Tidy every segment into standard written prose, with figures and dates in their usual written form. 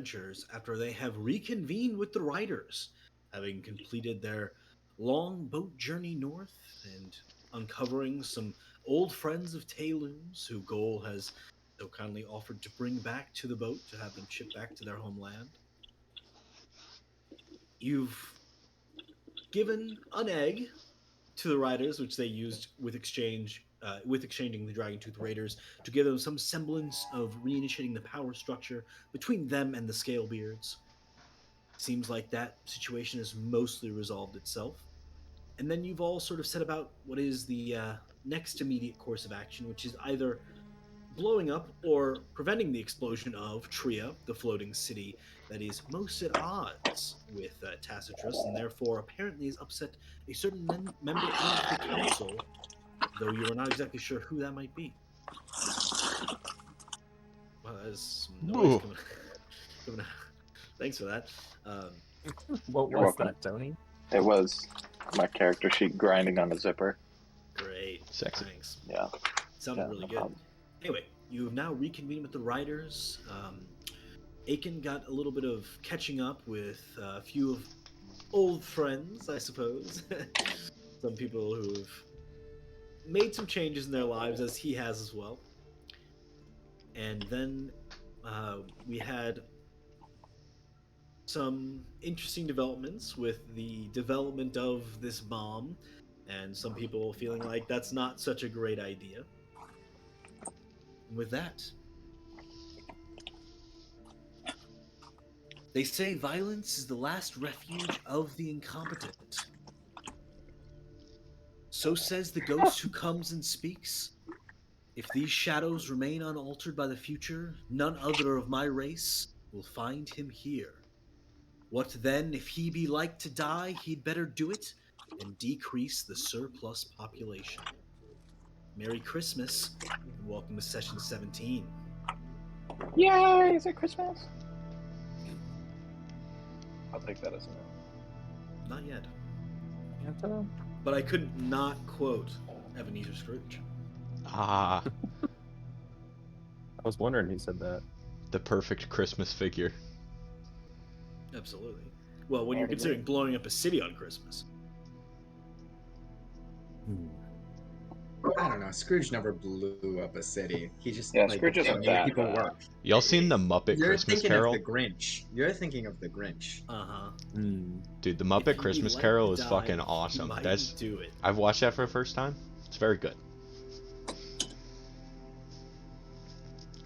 adventures after they have reconvened with the riders, having completed their long boat journey north and uncovering some old friends of Tayloon's who Goal has so kindly offered to bring back to the boat to have them shipped back to their homeland. You've given an egg to the riders, which they used with exchanging the Dragon Tooth Raiders to give them some semblance of reinitiating the power structure between them and the Scalebeards. Seems like that situation has mostly resolved itself. And then you've all sort of set about what is the next immediate course of action, which is either blowing up or preventing the explosion of Tria, the floating city that is most at odds with Tacitus, and therefore apparently has upset a certain member of the council, though you are not exactly sure who that might be. Well, there's some noise Ooh. coming. coming out. Thanks for that. Um, What You're was welcome. that, Tony? It was my character sheet grinding on the zipper. Great. Sexy. Thanks. Yeah. Sounded Yeah, really no good. problem. Anyway, you have now reconvened with the riders. Aiken got a little bit of catching up with a few of old friends, I suppose. Some people who've made some changes in their lives, as he has as well. And then we had some interesting developments with the development of this bomb, and some people feeling like that's not such a great idea. And with that, they say violence is the last refuge of the incompetent. So says the ghost who comes and speaks. If these shadows remain unaltered by the future, none other of my race will find him here. What then, if he be like to die, he'd better do it and decrease the surplus population. Merry Christmas, and welcome to session 17. Yay! Is it Christmas? I'll take that as a no. Not yet. Santa? But I couldn't not quote Ebenezer Scrooge. Ah, I was wondering who said that. the perfect Christmas figure. Absolutely. Well, when you're Already considering made. blowing up a city on Christmas. I don't know. Scrooge never blew up a city. He just Yeah, like Scrooge isn't made that people bad. work. Y'all seen the Muppet You're Christmas thinking of Carol? the Grinch. You're thinking of the Grinch. Uh-huh. Dude, the If Muppet he'd be Christmas like Carol to is die, fucking he awesome. might That's do it. I've watched that for the first time. It's very good. I'll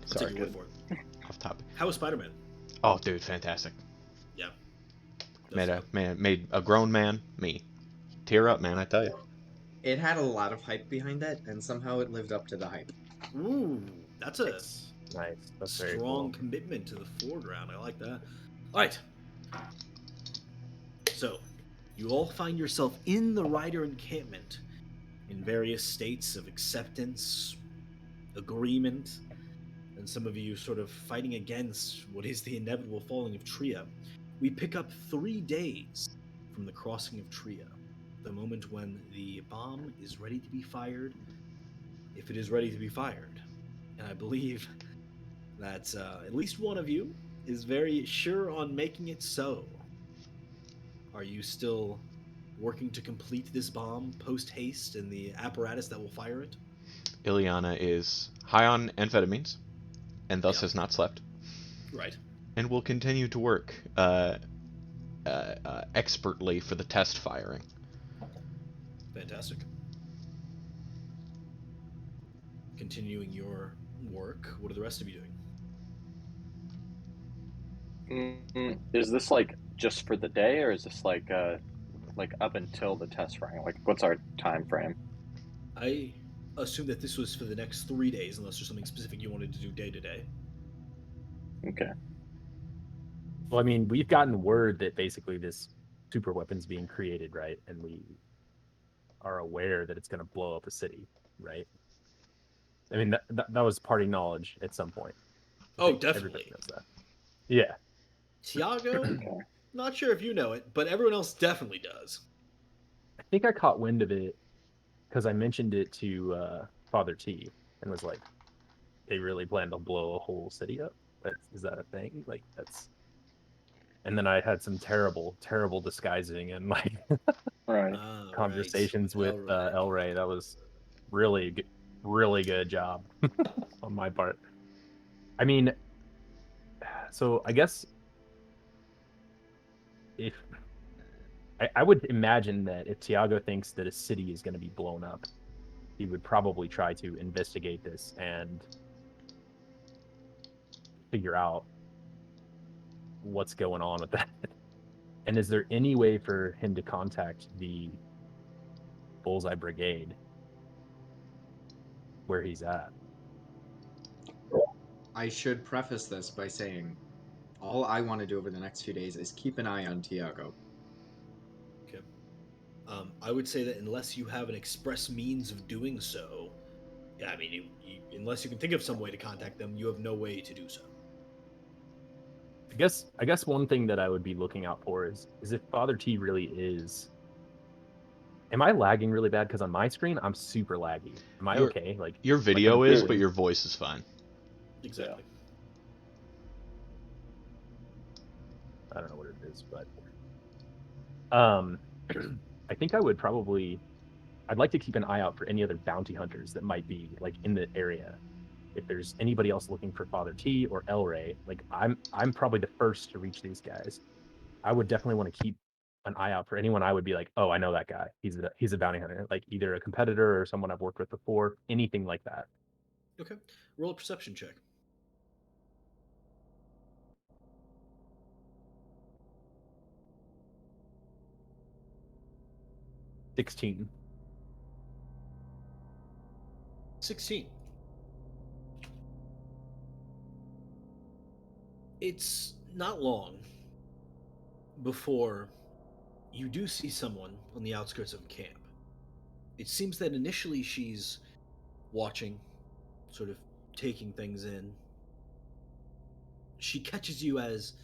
Sorry, take your word for it. off topic. How was Spider-Man? Oh, dude, fantastic. Yeah. Made a grown man, me, tear up, man. I tell you. It had a lot of hype behind it, and somehow it lived up to the hype. Ooh, that's a Nice. That's very strong cool. commitment to the foreground. I like that. All right. So, you all find yourself in the Rider encampment in various states of acceptance, agreement, and some of you sort of fighting against what is the inevitable falling of Tria. We pick up 3 days from the crossing of Tria, the moment when the bomb is ready to be fired, if it is ready to be fired. And I believe that at least one of you is very sure on making it so. Are you still working to complete this bomb post haste and the apparatus that will fire it? Ileana is high on amphetamines, and thus Yeah. has not slept, Right. and will continue to work expertly for the test firing. Fantastic. Continuing your work, what are the rest of you doing? Is this like just for the day, or is this like up until the test firing? Like, what's our time frame? I assume that this was for the next 3 days, unless there's something specific you wanted to do day to day. Okay. Well, I mean, we've gotten word that basically this super weapon's being created, right? And we are aware that it's going to blow up a city, right? I mean, that was party knowledge at some point. I Oh, think everybody definitely. knows that. Yeah. Tiago, Okay. not sure if you know it, but everyone else definitely does. I think I caught wind of it because I mentioned it to Father T and was like, they really plan to blow a whole city up? Is that a thing? Like, that's And then I had some terrible, terrible disguising and like Right. conversations with Elroy. El Rey. That was really good job on my part. I mean, so I guess if I would imagine that if Tiago thinks that a city is going to be blown up, he would probably try to investigate this and figure out what's going on with that. And is there any way for him to contact the Bullseye Brigade where he's at? I should preface this by saying all I want to do over the next few days is keep an eye on Tiago. Okay. I would say that unless you have an express means of doing so, yeah, I mean, unless you can think of some way to contact them, you have no way to do so. I guess one thing that I would be looking out for is if Father T really is. Am I lagging really bad? Because on my screen, I'm super laggy. Am I okay? Like your like video I'm is, fully- but your voice is fine. Exactly. I don't know what it is, but I think I would probably. I'd like to keep an eye out for any other bounty hunters that might be like in the area. If there's anybody else looking for Father T or El Rey, like I'm probably the first to reach these guys. I would definitely want to keep an eye out for anyone I would be like, oh, I know that guy. He's a bounty hunter, like either a competitor or someone I've worked with before, anything like that. Okay. Roll a perception check. $16. 16. It's not long before you do see someone on the outskirts of camp. It seems that initially she's watching, sort of taking things in. She catches you as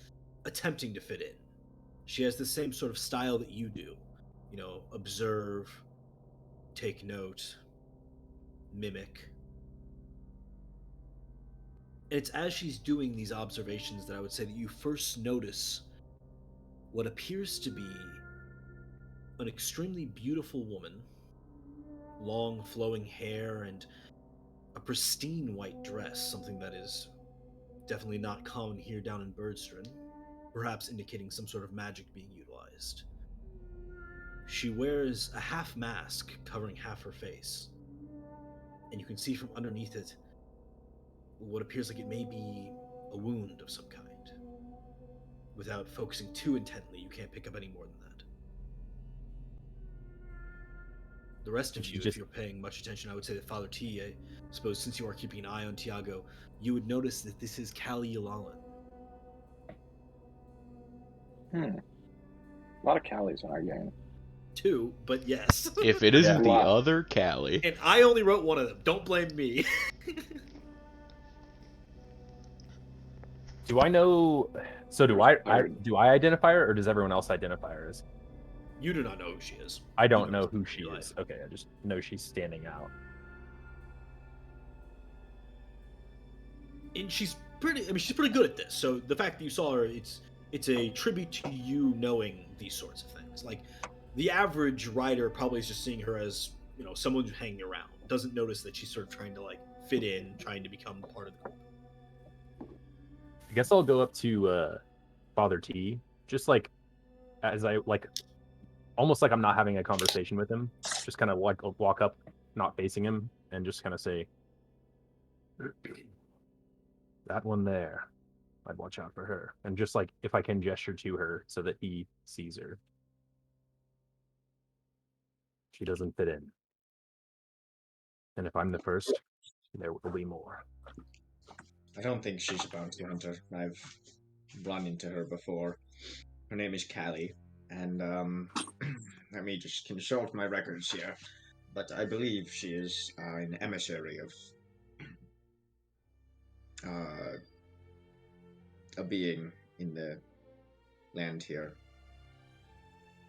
attempting to fit in. She has the same sort of style that you do. You know, observe, take note, mimic. And it's as she's doing these observations that I would say that you first notice what appears to be an extremely beautiful woman, long flowing hair and a pristine white dress, something that is definitely not common here down in Birdstone, perhaps indicating some sort of magic being utilized. She wears a half mask covering half her face, and you can see from underneath it what appears like it may be a wound of some kind. Without focusing too intently, you can't pick up any more than that. The rest of you, if you're paying much attention, I would say that Father T, I suppose since you are keeping an eye on Tiago, you would notice that this is Callie Yulalan. A lot of Callies in our game. 2, but yes. If it isn't the Wow. other Callie. And I only wrote one of them. Don't blame me. Do I know? So do do I identify her, or does everyone else identify her as? You do not know who she is. I don't You know it's who she real is. life. Okay, I just know she's standing out. And she's pretty. I mean, she's pretty good at this. So the fact that you saw her, it's a tribute to you knowing these sorts of things. Like the average rider probably is just seeing her as someone who's hanging around, doesn't notice that she's sort of trying to like fit in, trying to become part of the group. I guess I'll go up to Father T, just like as I like, almost like I'm not having a conversation with him. Just kind of like walk up, not facing him, and just kind of say, "That one there, I'd watch out for her." And just like if I can gesture to her so that he sees her, she doesn't fit in. And if I'm the first, there will be more. I don't think she's a bounty hunter. I've run into her before. Her name is Callie, and let me just consult my records here. But I believe she is an emissary of a being in the land here.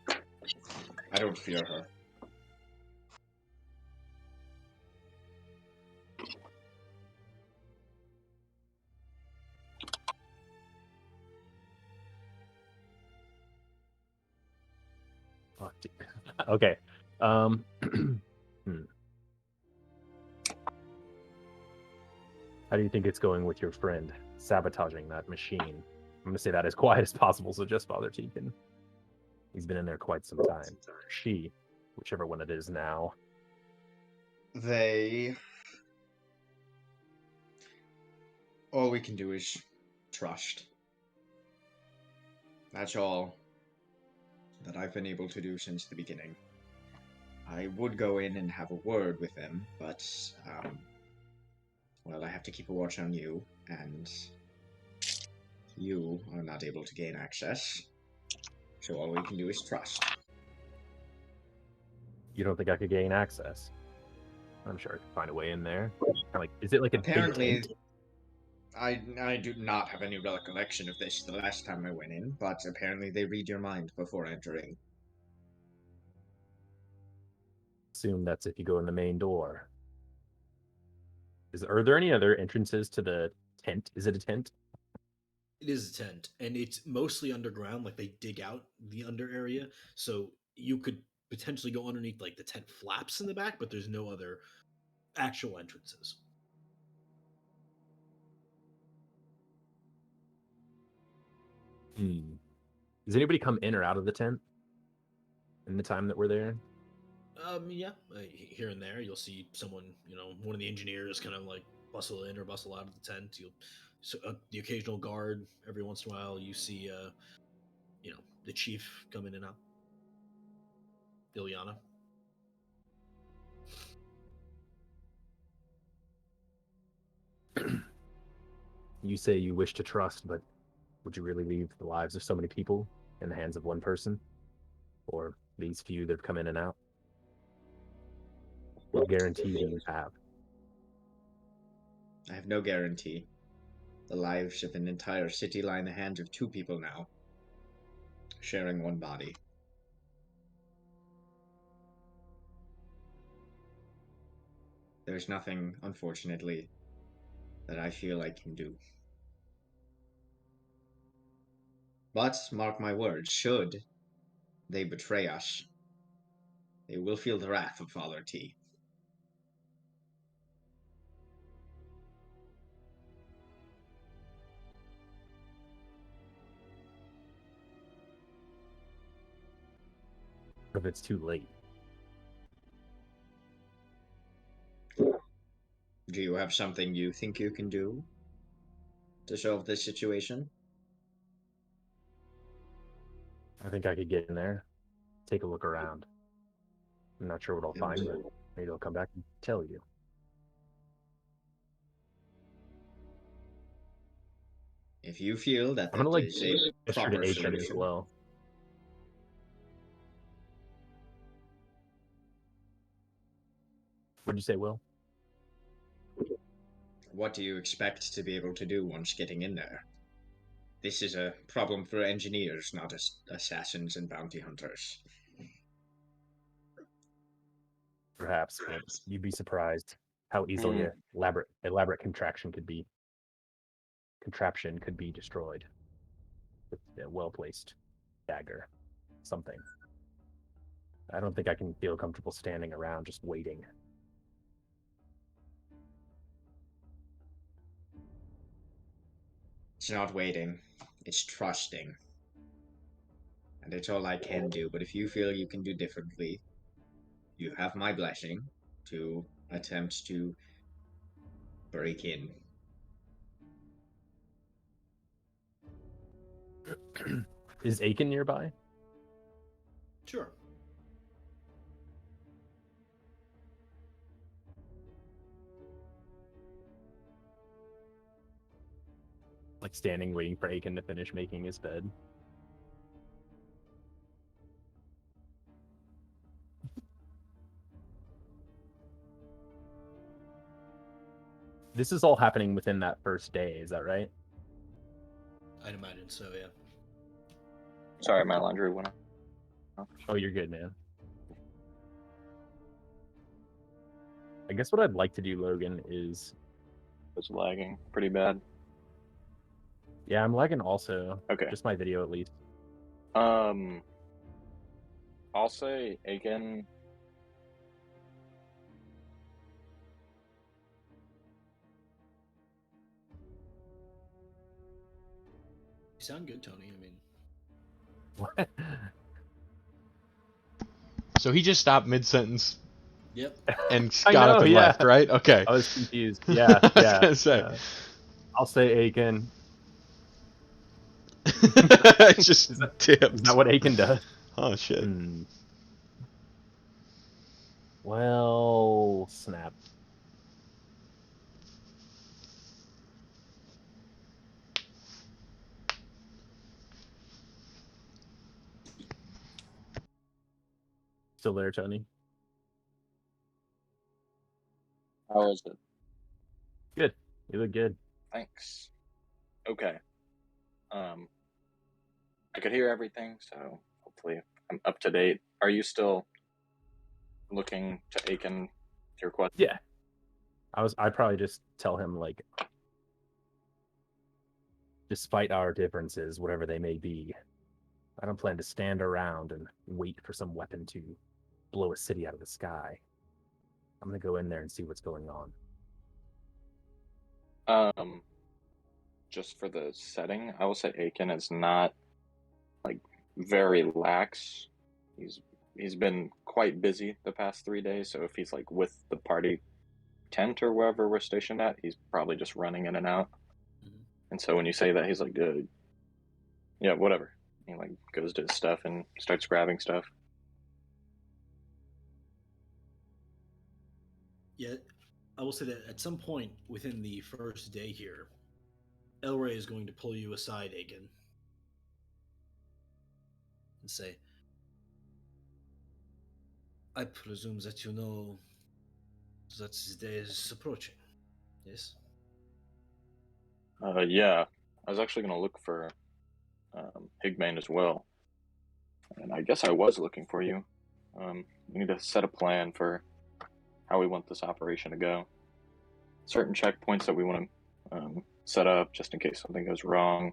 I don't fear her. Oh, dear. Okay. How do you think it's going with your friend sabotaging that machine? I'm gonna say that as quiet as possible, so just Father T can. He's been in there quite some time. She, whichever one it is now. They. All we can do is trust. That's all that I've been able to do since the beginning. I would go in and have a word with them, but, well, I have to keep a watch on you, and you are not able to gain access. So all we can do is trust. You don't think I could gain access? I'm sure I could find a way in there. Like, is it like a big Apparently, tent? I do not have any recollection of this the last time I went in, but apparently they read your mind before entering. Assume that's if you go in the main door. Are there any other entrances to the tent? Is it a tent? It is a tent, and it's mostly underground. Like they dig out the under area, so you could potentially go underneath like the tent flaps in the back, but there's no other actual entrances. Does anybody come in or out of the tent in the time that we're there? Yeah, here and there you'll see someone, one of the engineers kind of like bustle in or bustle out of the tent. The occasional guard every once in a while. You see, the chief come in and out. Ilyana. You say you wish to trust, but would you really leave the lives of so many people in the hands of one person? Or these few that have come in and out? What guarantee do you have? I have no guarantee. The lives of an entire city lie in the hands of two people now, sharing one body. There's nothing, unfortunately, that I feel I can do. But, mark my words, should they betray us, they will feel the wrath of Father T. What if it's too late? Do you have something you think you can do to solve this situation? I think I could get in there, take a look around. I'm not sure what I'll find, but maybe I'll come back and tell you. If you feel that I'm gonna that is a gesture proper to Aiken as solution, well. What'd you say, Will? what do you expect to be able to do once getting in there? This is a problem for engineers, not assassins and bounty hunters. Perhaps, but you'd be surprised how easily a elaborate contraption could be destroyed with a well-placed dagger, something. I don't think I can feel comfortable standing around just waiting. It's not waiting, it's trusting. And it's all I can do, but if you feel you can do differently, you have my blessing to attempt to break in. Is Aiken nearby? Sure. Like standing waiting for Aiken to finish making his bed. This is all happening within that first day, is that right? I'd imagine so, yeah. Sorry, my laundry went off. Oh, you're good, man. I guess what I'd like to do, Logan, is... It's lagging pretty bad. Yeah, I'm lagging also. Okay. Just my video, at least. I'll say Aiken. You sound good, Tony. I mean, What? So he just stopped mid-sentence yep. and I got up know, and yeah. left, right? Okay. I was confused. Yeah, I was yeah. gonna say. I'll say Aiken. Just Is dipped. that what Aiken does? Oh shit. Hmm. Well, snap. Still there, Tony? How is it? Good. You look good. Thanks. Okay. I could hear everything, so hopefully I'm up to date. Are you still looking to Aiken to your question? Yeah. I'd probably just tell him, like, despite our differences, whatever they may be, I don't plan to stand around and wait for some weapon to blow a city out of the sky. I'm gonna go in there and see what's going on. Just for the setting, I will say Aiken is not like very lax. He's been quite busy the past 3 days, so if he's like with the party tent or wherever we're stationed at, he's probably just running in and out. Mhm. And so when you say that, he's like, yeah, whatever. He like goes to his stuff and starts grabbing stuff. Yeah, I will say that at some point within the first day here, Elray is going to pull you aside, Aiken, and say, I presume that you know that this day is approaching. Yes? Yeah, I was actually gonna look for Higbane as well, and I guess I was looking for you. We need to set a plan for how we want this operation to go. Certain checkpoints that we want to set up just in case something goes wrong.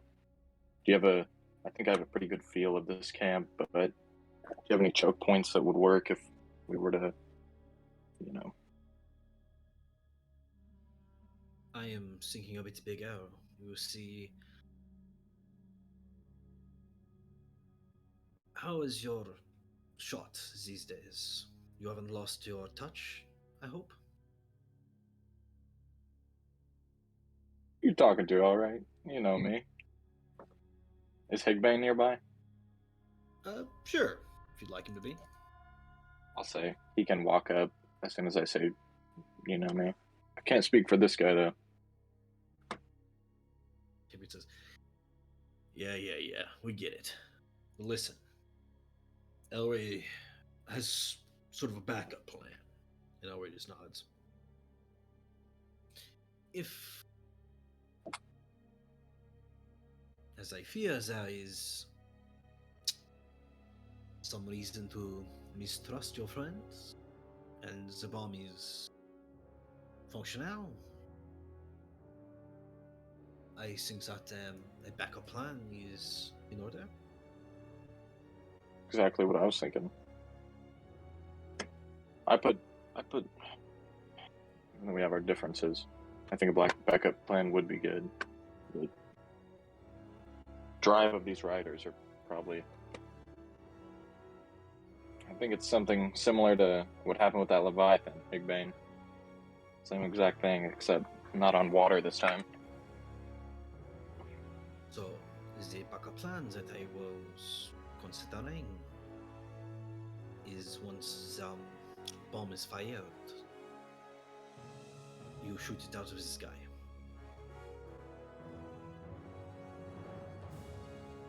Do you have a? I think I have a pretty good feel of this camp, but do you have any choke points that would work if we were to, you know? I am thinking a bit bigger. You see, how is your shot these days? You haven't lost your touch, I hope? You're talking to, all right? You know me. Is Higbane nearby? Sure, if you'd like him to be. I'll say he can walk up as soon as I say, you know me. I can't speak for this guy though. Hibbert says, yeah, we get it. Listen, Elray has sort of a backup plan. And Elray just nods. If, as I fear, there is some reason to mistrust your friends, and the bomb is functional, I think that a backup plan is in order. Exactly what I was thinking. I put. We have our differences. I think a black backup plan would be good. The drive of these riders are probably. I think it's something similar to what happened with that Leviathan, Big Bane. Same exact thing, except not on water this time. So, the backup plan that I was considering is once the bomb is fired, you shoot it out of the sky.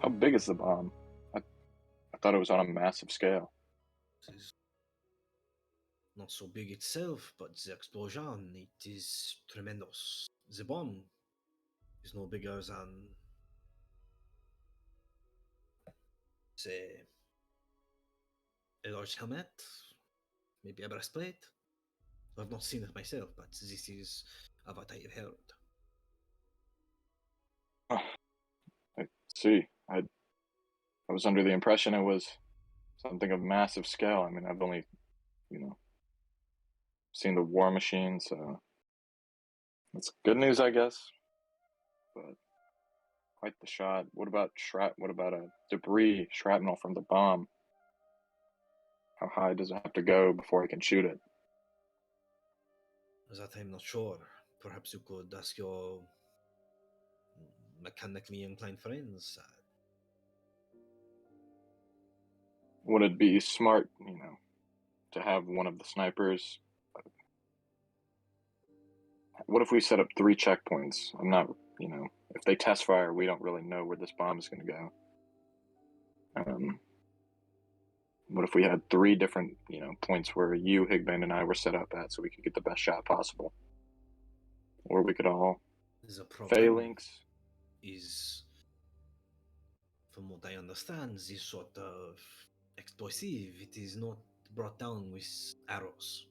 How big is the bomb? I thought it was on a massive scale. It is not so big itself, but the explosion, it is tremendous. The bomb is no bigger than, say, a large helmet, maybe a breastplate. I've not seen it myself, but this is what I have heard. I see. I was under the impression it was something of massive scale. I mean, I've only, you know, seen the War Machine, so that's good news, I guess. But quite the shot. What about debris, shrapnel from the bomb? How high does it have to go before I can shoot it? That I'm not sure. Perhaps you could ask your mechanically inclined friends. Would it be smart, to have one of the snipers? What if we set up 3 checkpoints? I'm not, if they test fire, we don't really know where this bomb is going to go. What if we had 3 different, points where you, Higbane, and I were set up at, so we could get the best shot possible? Or we could all The problem phalanx. is, from what I understand, this sort of explosive, it is not brought down with arrows.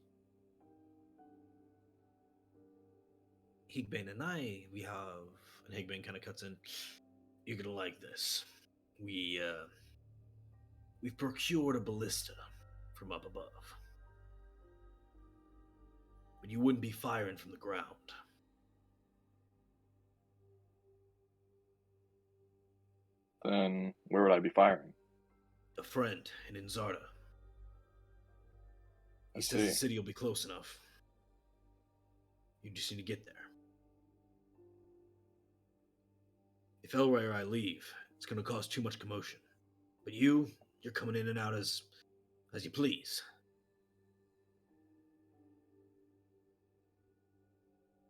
Higbane and I, and Higbane kind of cuts in, you're gonna like this. We've procured a ballista from up above. But you wouldn't be firing from the ground. Then where would I be firing? A friend in Inzarda. He I says the see. city will be close enough. You just need to get there. If Elray or I leave, it's going to cause too much commotion. But you're coming in and out as you please.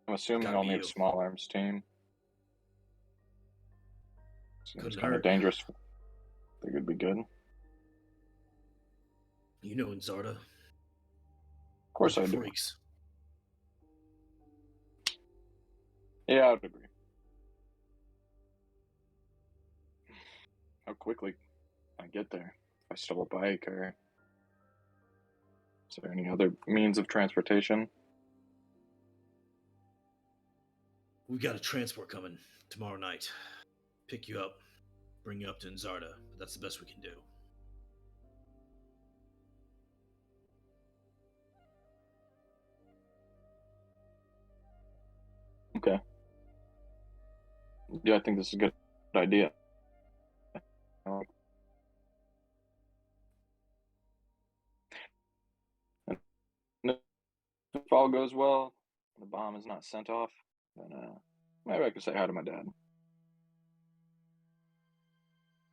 I'm assuming Gotta I'll be need you. a small arms team. Seems Couldn't kind of hurt. dangerous. Think it'd be good. Of You know Inzarda. course I Bunch of do. freaks. Yeah, I would agree. How quickly can I get there? If I stole a bike, or is there any other means of transportation? We've got a transport coming tomorrow night. Pick you up, bring you up to Inzarda. But that's the best we can do. Okay. Yeah, I think this is a good idea. And if all goes well, the bomb is not sent off, then maybe I can say hi to my dad.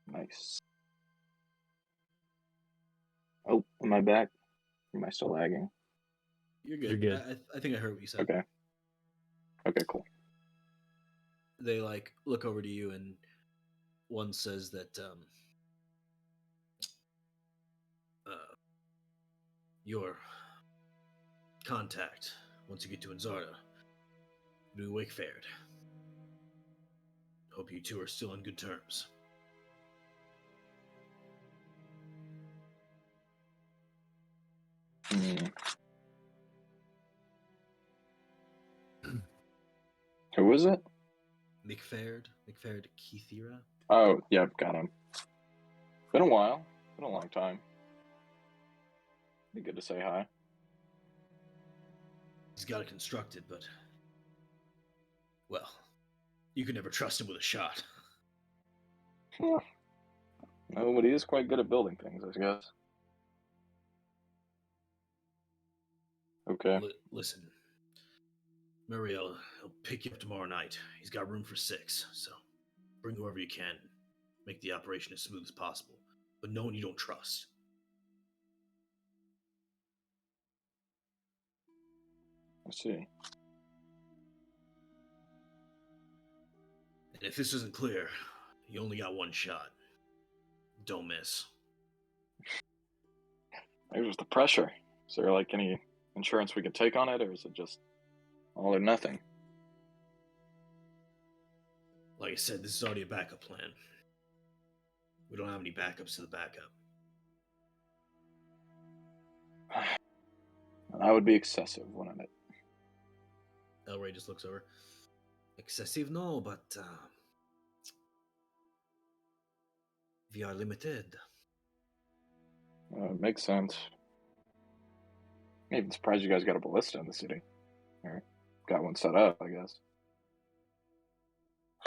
Nice. Oh, am I back? Am I still lagging? You're good. You're good. I think I heard what you said. Okay. Okay, cool. They look over to you, and one says that your contact, once you get to Inzarda, will be Wakefared. Hope you two are still on good terms. Who is it? McFaird Keithira. Oh, yeah, got him. Been a while. Been a long time. Be good to say hi. He's got it constructed, but well, you can never trust him with a shot. No, but he is quite good at building things, I guess. Okay. Listen, Muriel, he'll pick you up tomorrow night. He's got room for 6, so bring whoever you can. Make the operation as smooth as possible, but no one you don't trust. I see. And if this isn't clear, you only got one shot. Don't miss. Maybe just the pressure. Is there any insurance we can take on it, or is it just all or nothing? Like I said, this is already a backup plan. We don't have any backups to the backup. That would be excessive, wouldn't it? Elray just looks over. Excessive, no, but we are limited. Makes sense. Even surprised you guys got a ballista in the city. Or got one set up, I guess.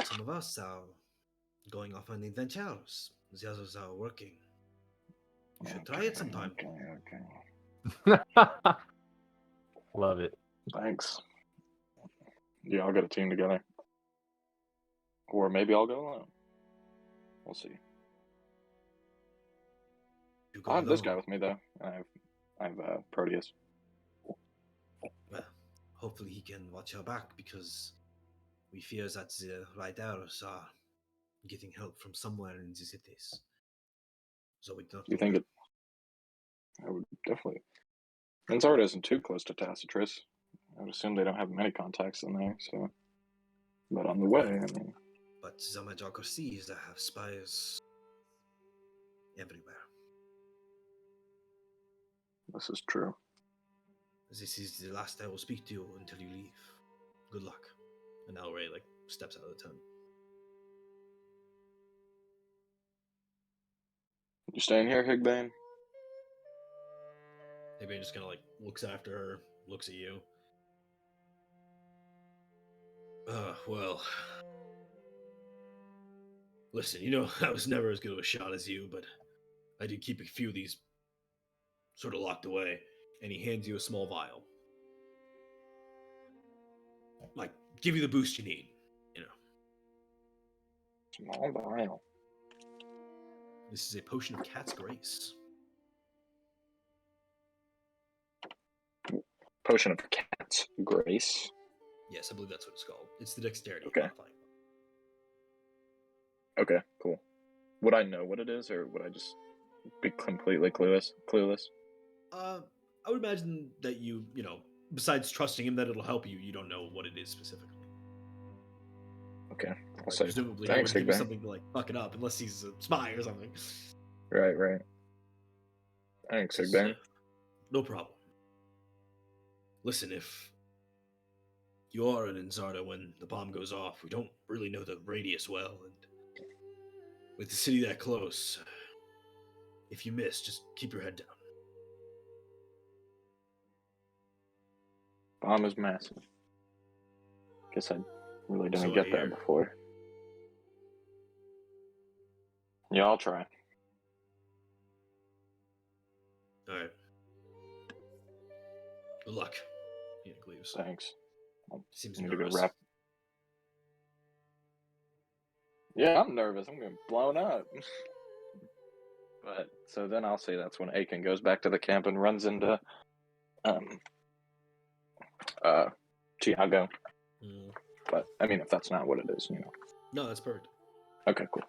Some of us are going off on adventures. The others are working. You should try it sometime. Okay. Love it. Thanks. Yeah, I'll get a team together. Or maybe I'll go alone. We'll see. You go I'll have this alone. guy with me though. I have Proteus. Well, hopefully he can watch your back because we fear that the riders are getting help from somewhere in the cities. So we don't You know think where. it? I would definitely. Enzard isn't too close to Tacitus. I would assume they don't have many contacts in there. So, but on the way, I mean, But the Majorca they have spies everywhere. this is true. This is the last I will speak to you until you leave. Good luck. And Elray steps out of the tent. You staying here, Higbane? Maybe just kind of looks after her, looks at you. Well. Listen, I was never as good of a shot as you, but I did keep a few of these sort of locked away. And he hands you a small vial. Give you the boost you need, Small vial. This is a potion of cat's grace. Potion of cat's grace. Yes, I believe that's what it's called. It's the dexterity Okay. modifying. Okay, cool. Would I know what it is, or would I just be completely clueless? I would imagine that besides trusting him that it'll help you, you don't know what it is specifically. Okay, I'll say Presumably, thanks, he would give you Higbane. something to fuck it up, unless he's a spy or something. Right. Thanks, Higbane. No problem. Listen, if you are in Enzarda when the bomb goes off, we don't really know the radius well, and with the city that close, if you miss, just keep your head down. Bomb is massive. Guess I really didn't So I get hear. that before. Yeah, I'll try. All right. Good luck. He leaves. Thanks. Seems I need to nervous. go wrap. Yeah, I'm nervous. I'm getting blown up. But so then I'll say that's when Aiken goes back to the camp and runs into Tiago. Mm. But I mean, if that's not what it is, No, that's perfect. Okay, cool.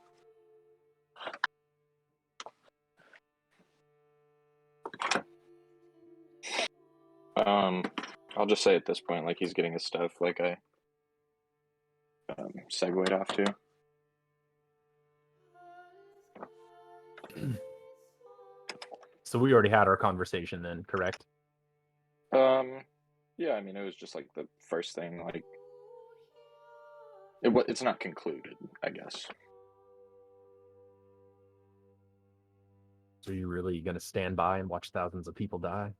I'll just say at this point, he's getting his stuff, I segued off to. So we already had our conversation then, correct? Yeah, I mean, it was just the first thing, it's not concluded, I guess. So you're really going to stand by and watch thousands of people die?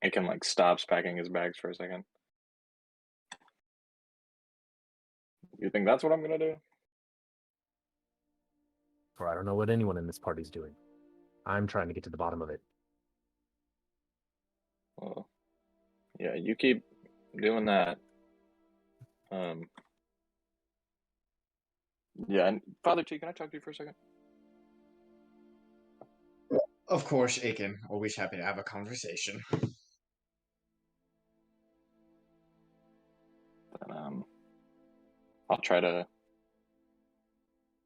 Aiken stops packing his bags for a second. You think that's what I'm gonna do? Or I don't know what anyone in this party's doing. I'm trying to get to the bottom of it. Well, yeah, you keep doing that. Yeah, and Father T, can I talk to you for a second? Of course, Aiken. Always happy to have a conversation. Then, I'll try to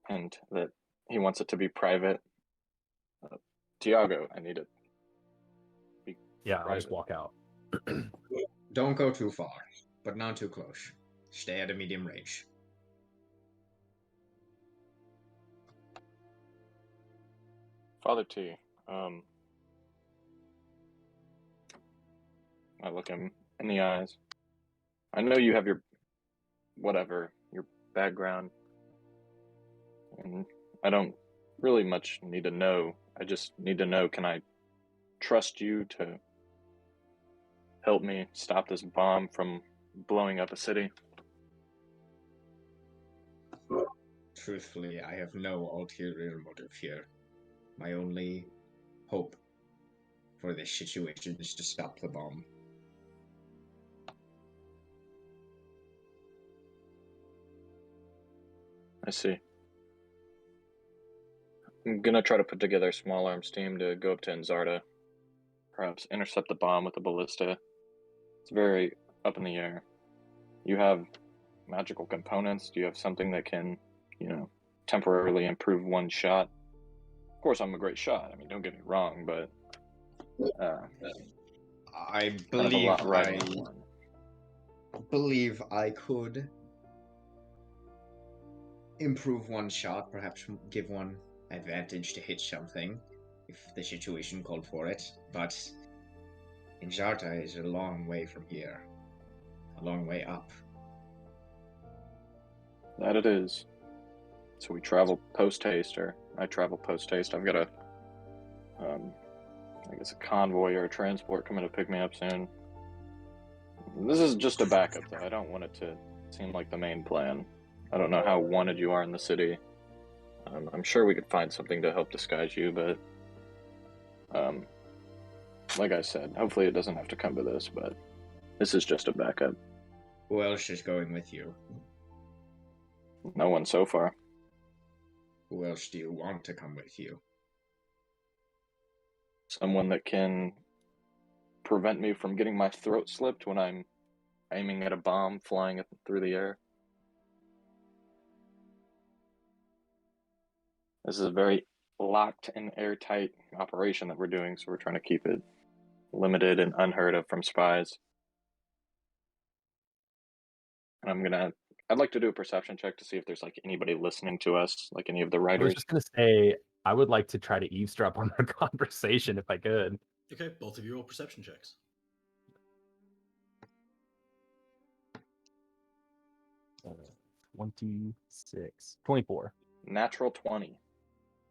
hint that he wants it to be private. Tiago, I need it. Yeah, I'll just walk out. Don't go too far, but not too close. Stay at a medium range. Father T, I look him in the eyes. I know you have your background, and I don't really much need to know. I just need to know, can I trust you to help me stop this bomb from blowing up a city? Truthfully, I have no ulterior motive here. My only hope for this situation is to stop the bomb. I see. I'm gonna try to put together a small arms team to go up to Enzarda. Perhaps intercept the bomb with a ballista. It's very up in the air. You have magical components? Do you have something that can, temporarily improve one shot? Of course, I'm a great shot. I mean, don't get me wrong, but I kind of a believe lot riding on one. believe I could improve one shot, perhaps give one advantage to hit something if the situation called for it, but Injarta is a long way from here. A long way up. That it is. So we travel post haste, or I travel post haste. I've got a, I guess a convoy or a transport coming to pick me up soon. This is just a backup, though. I don't want it to seem like the main plan. I don't know how wanted you are in the city. I'm sure we could find something to help disguise you, but like I said, hopefully it doesn't have to come to this, but this is just a backup. Who else is going with you? No one so far. Who else do you want to come with you? Someone that can prevent me from getting my throat slipped when I'm aiming at a bomb flying through the air. This is a very locked and airtight operation that we're doing, so we're trying to keep it limited and unheard of from spies. And I'd like to do a perception check to see if there's like anybody listening to us, like any of the I was writers. just gonna say I would like to try to eavesdrop on their conversation if I could. Okay, both of you roll perception checks. Uh, 26. 24. Natural 20.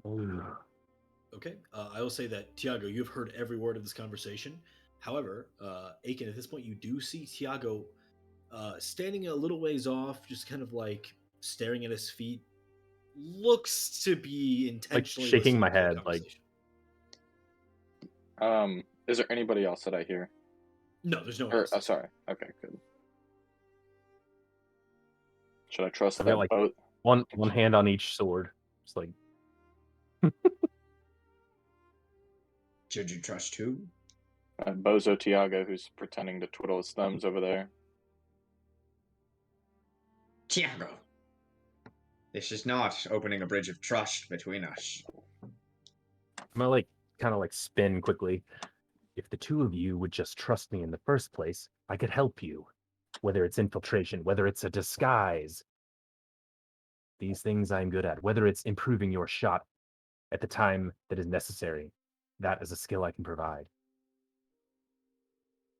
Ooh. Okay, I will say that Tiago, you've heard every word of this conversation. However, Aiken, at this point, you do see Tiago standing a little ways off, just kind of like staring at his feet. Looks to be intentionally shaking my listening to the head, like- conversation. Is there anybody else that I hear? No, there's no one else. Sorry. Okay, good. Should I trust I've that got like boat? one hand on each sword. Just like Should you trust who? Bozo Tiago, who's pretending to twiddle his thumbs over there. Tiago! This is not opening a bridge of trust between us. I'm gonna like kind of like spin quickly. If the two of you would just trust me in the first place, I could help you. Whether it's infiltration, whether it's a disguise. These things I'm good at. Whether it's improving your shot at the time that is necessary. That is a skill I can provide.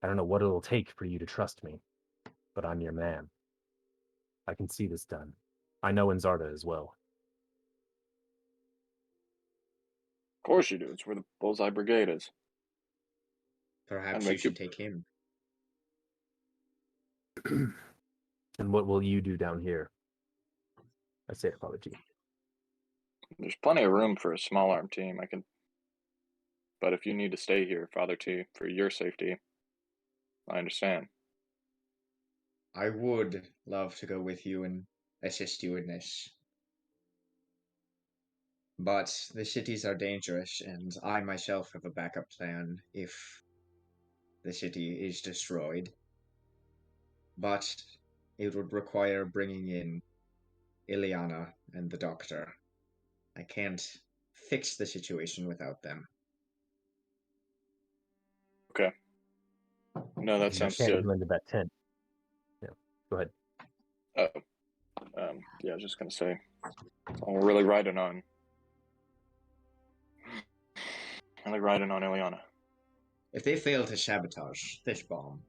I don't know what it'll take for you to trust me, but I'm your man. I can see this done. I know Enzarda as well. Of course you do. It's where the Bullseye Brigade is. Perhaps I'd you make should take him. And what will you do down here? I say apology. There's plenty of room for a small arm team. But if you need to stay here, Father T, for your safety, I understand. I would love to go with you and assist you in this. But the cities are dangerous, and I myself have a backup plan if the city is destroyed. But it would require bringing in Ileana and the doctor. I can't fix the situation without them. Okay. No, that You sounds can't good. go into that tent. Yeah. Go ahead. Yeah, I was just gonna say, I'm really riding on Ileana. If they fail to sabotage this bomb,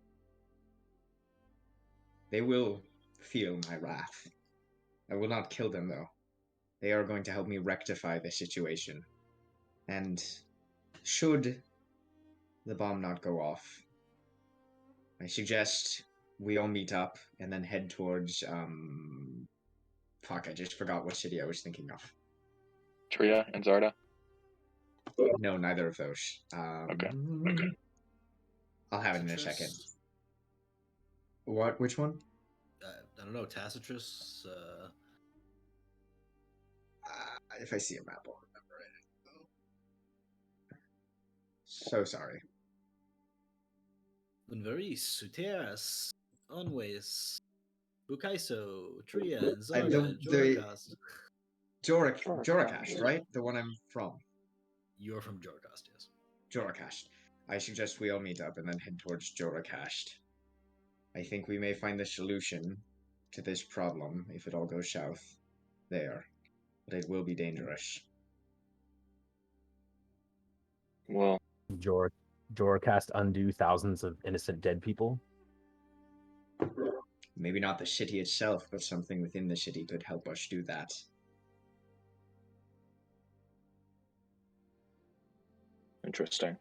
they will feel my wrath. I will not kill them, though. They are going to help me rectify the situation. And should the bomb not go off, I suggest we all meet up and then head towards, fuck, I just forgot what city I was thinking of. Tria and Zarda. No, neither of those. Okay. I'll have it in a second. What? Which one? I don't know. Tacitus. If I see a map, I'll remember it. So sorry. Unveris, Uteras, Onways, Bukaiso, Tria, and I Zarda, don't- and the- Jorcast. Jorakash, right? The one I'm from. You're from Jorcast, yes. Jorakash. I suggest we all meet up and then head towards Jorakash. I think we may find the solution to this problem if it all goes south there. But it will be dangerous. Well, Jorcast undo thousands of innocent dead people. Maybe not the city itself, but something within the city could help us do that. interesting.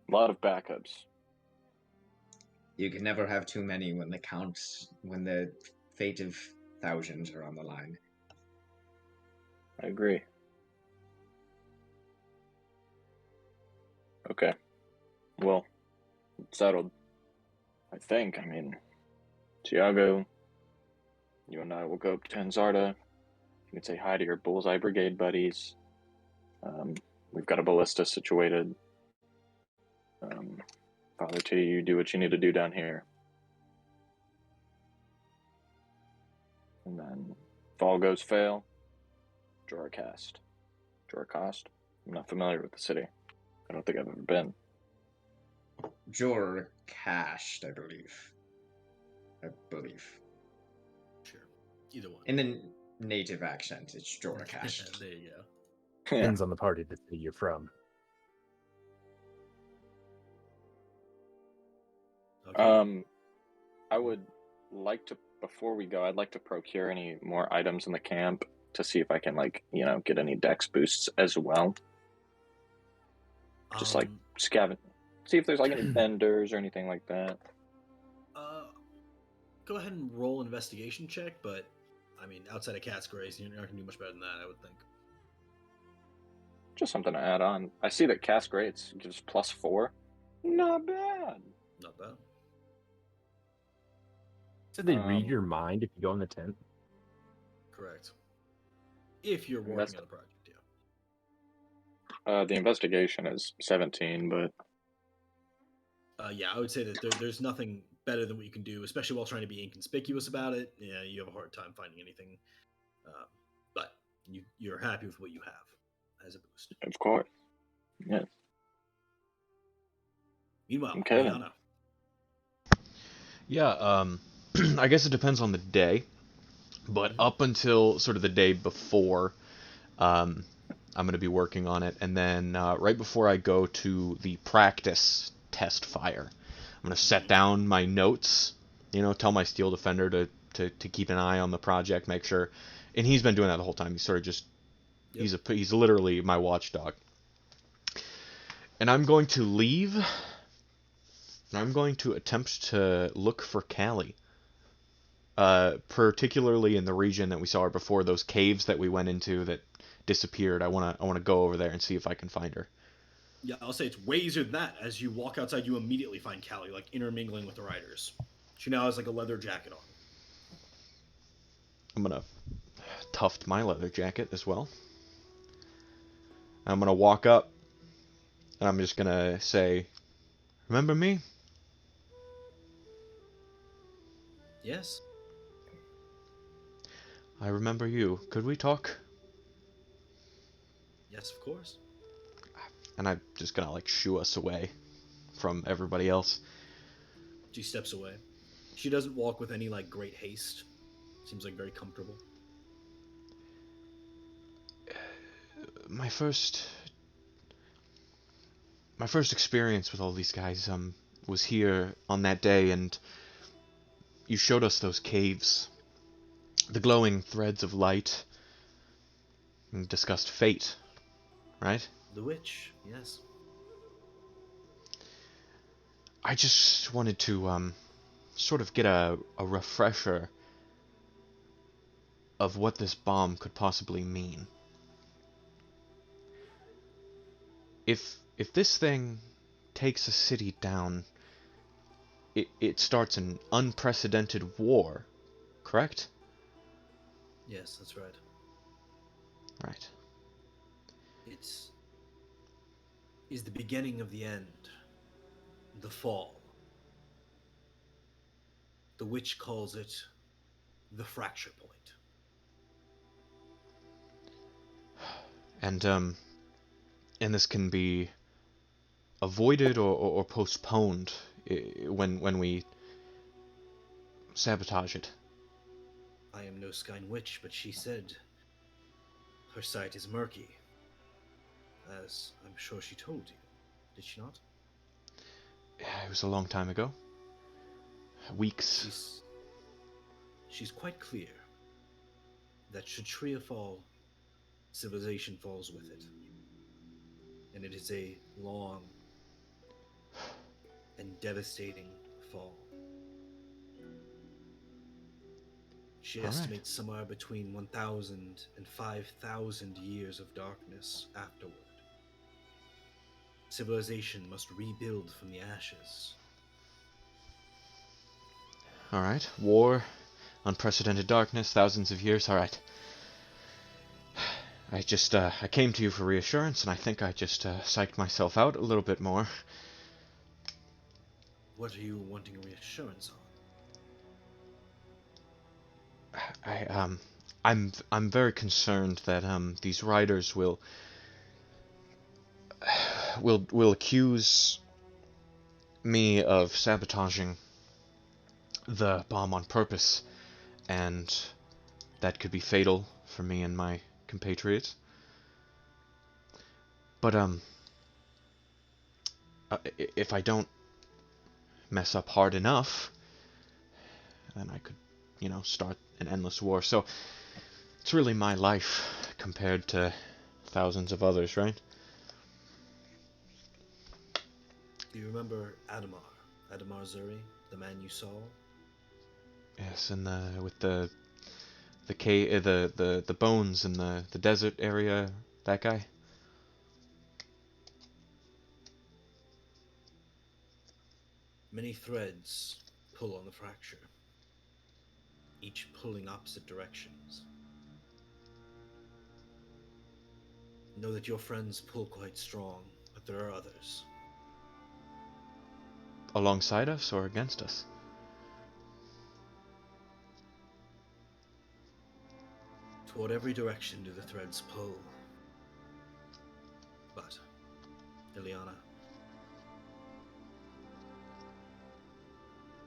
A lot of backups. You can never have too many when the fate of thousands are on the line. I agree. Okay. Well, it's settled. I think. I mean, Tiago, you and I will go up to Enzarda. You can say hi to your Bullseye Brigade buddies. We've got a ballista situated. Father T, you do what you need to do down here. And then, if all goes fail, Joracast. Joracast? I'm not familiar with the city. I don't think I've ever been. Jorcashed, I believe. Sure. Either one. In the native accent, it's Jorcashed. There you go. Depends on the part of the city you're from. Okay. I would like to, before we go, I'd like to procure any more items in the camp to see if I can, get any dex boosts as well. Just scavenge. See if there's any vendors or anything like that. Go ahead and roll an investigation check, but I mean, outside of Cat's Grace, you're not gonna do much better than that, I would think. Just something to add on. I see that Cast Greats gives +4. Not bad. Not bad. So they read your mind if you go in the tent? Correct. If you're working on the project, The investigation is 17, but yeah, I would say that there's nothing better than what you can do, especially while trying to be inconspicuous about it. Yeah, you have a hard time finding anything, but you're happy with what you have as a boost. of course. Yeah. Meanwhile, Okay, then. Liana. Yeah, I guess it depends on the day, but up until sort of the day before, I'm going to be working on it, and then right before I go to the practice test fire, I'm going to set down my notes, tell my Steel Defender to keep an eye on the project, make sure, and he's been doing that the whole time. He's sort of just, he's literally my watchdog. And I'm going to leave, and I'm going to attempt to look for Callie. Particularly in the region that we saw her before, those caves that we went into that disappeared. I wanna go over there and see if I can find her. Yeah, I'll say it's way easier than that. As you walk outside, you immediately find Callie, intermingling with the riders. She now has a leather jacket on. I'm gonna tuft my leather jacket as well. I'm gonna walk up, and I'm just gonna say, "Remember me?" Yes. I remember you. Could we talk? Yes, of course. And I'm just gonna shoo us away from everybody else. She steps away. She doesn't walk with any great haste. Seems very comfortable. My first experience with all these guys was here on that day, and you showed us those caves. the glowing threads of light. We discussed fate, right? The witch, yes. I just wanted to sort of get a refresher of what this bomb could possibly mean. If this thing takes a city down, it starts an unprecedented war, correct? Yes, that's right. Right. It is the beginning of the end. The fall. The witch calls it the fracture point. And this can be avoided or postponed when we sabotage it. I am no Skyne witch, but she said her sight is murky, as I'm sure she told you. Did she not? It was a long time ago. Weeks. She's quite clear that should Shria fall, civilization falls with it. And it is a long and devastating fall. She estimates somewhere between 1,000 and 5,000 years of darkness afterward. Civilization must rebuild from the ashes. Alright. War, unprecedented darkness, thousands of years. Alright. I came to you for reassurance, and I think I just psyched myself out a little bit more. What are you wanting reassurance on? I'm very concerned that these riders will accuse me of sabotaging the bomb on purpose, and that could be fatal for me and my compatriots. But if I don't mess up hard enough, then I could, start an endless war. So it's really my life compared to thousands of others, right? Do you remember Adamar Zuri, the man you saw? Yes, and with the bones in the desert area, that guy. Many threads pull on the fracture, each pulling opposite directions. Know that your friends pull quite strong, but there are others. Alongside us or against us? Toward every direction do the threads pull. But, Ileana,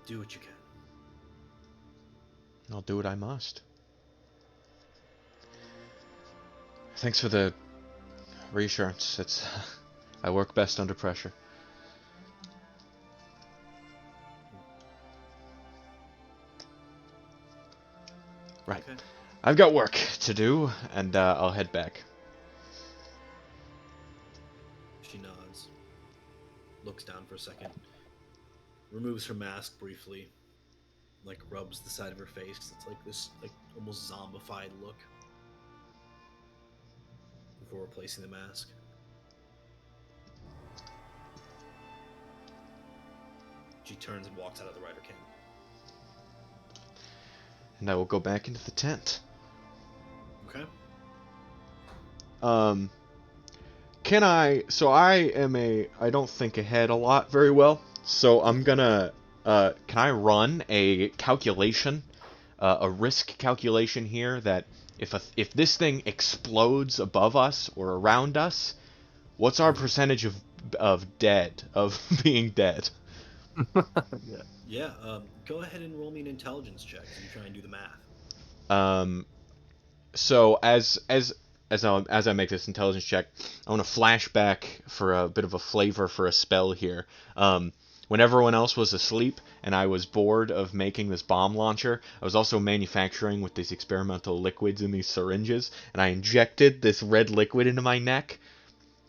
do what you can. I'll do what I must. Thanks for the reassurance. I work best under pressure. Right. Okay. I've got work to do, and I'll head back. She nods, looks down for a second, removes her mask briefly, rubs the side of her face. It's this almost zombified look before replacing the mask. She turns and walks out of the rider camp. And I will go back into the tent. Okay. Can I... So I don't think ahead a lot very well. So I'm gonna... can I run a calculation? A risk calculation here that if this thing explodes above us or around us, what's our percentage of being dead? Yeah. Go ahead and roll me an intelligence check and try and do the math. So as I make this intelligence check, I want to flash back for a bit of a flavor for a spell here. When when everyone else was asleep and I was bored of making this bomb launcher, I was also manufacturing with these experimental liquids in these syringes, and I injected this red liquid into my neck,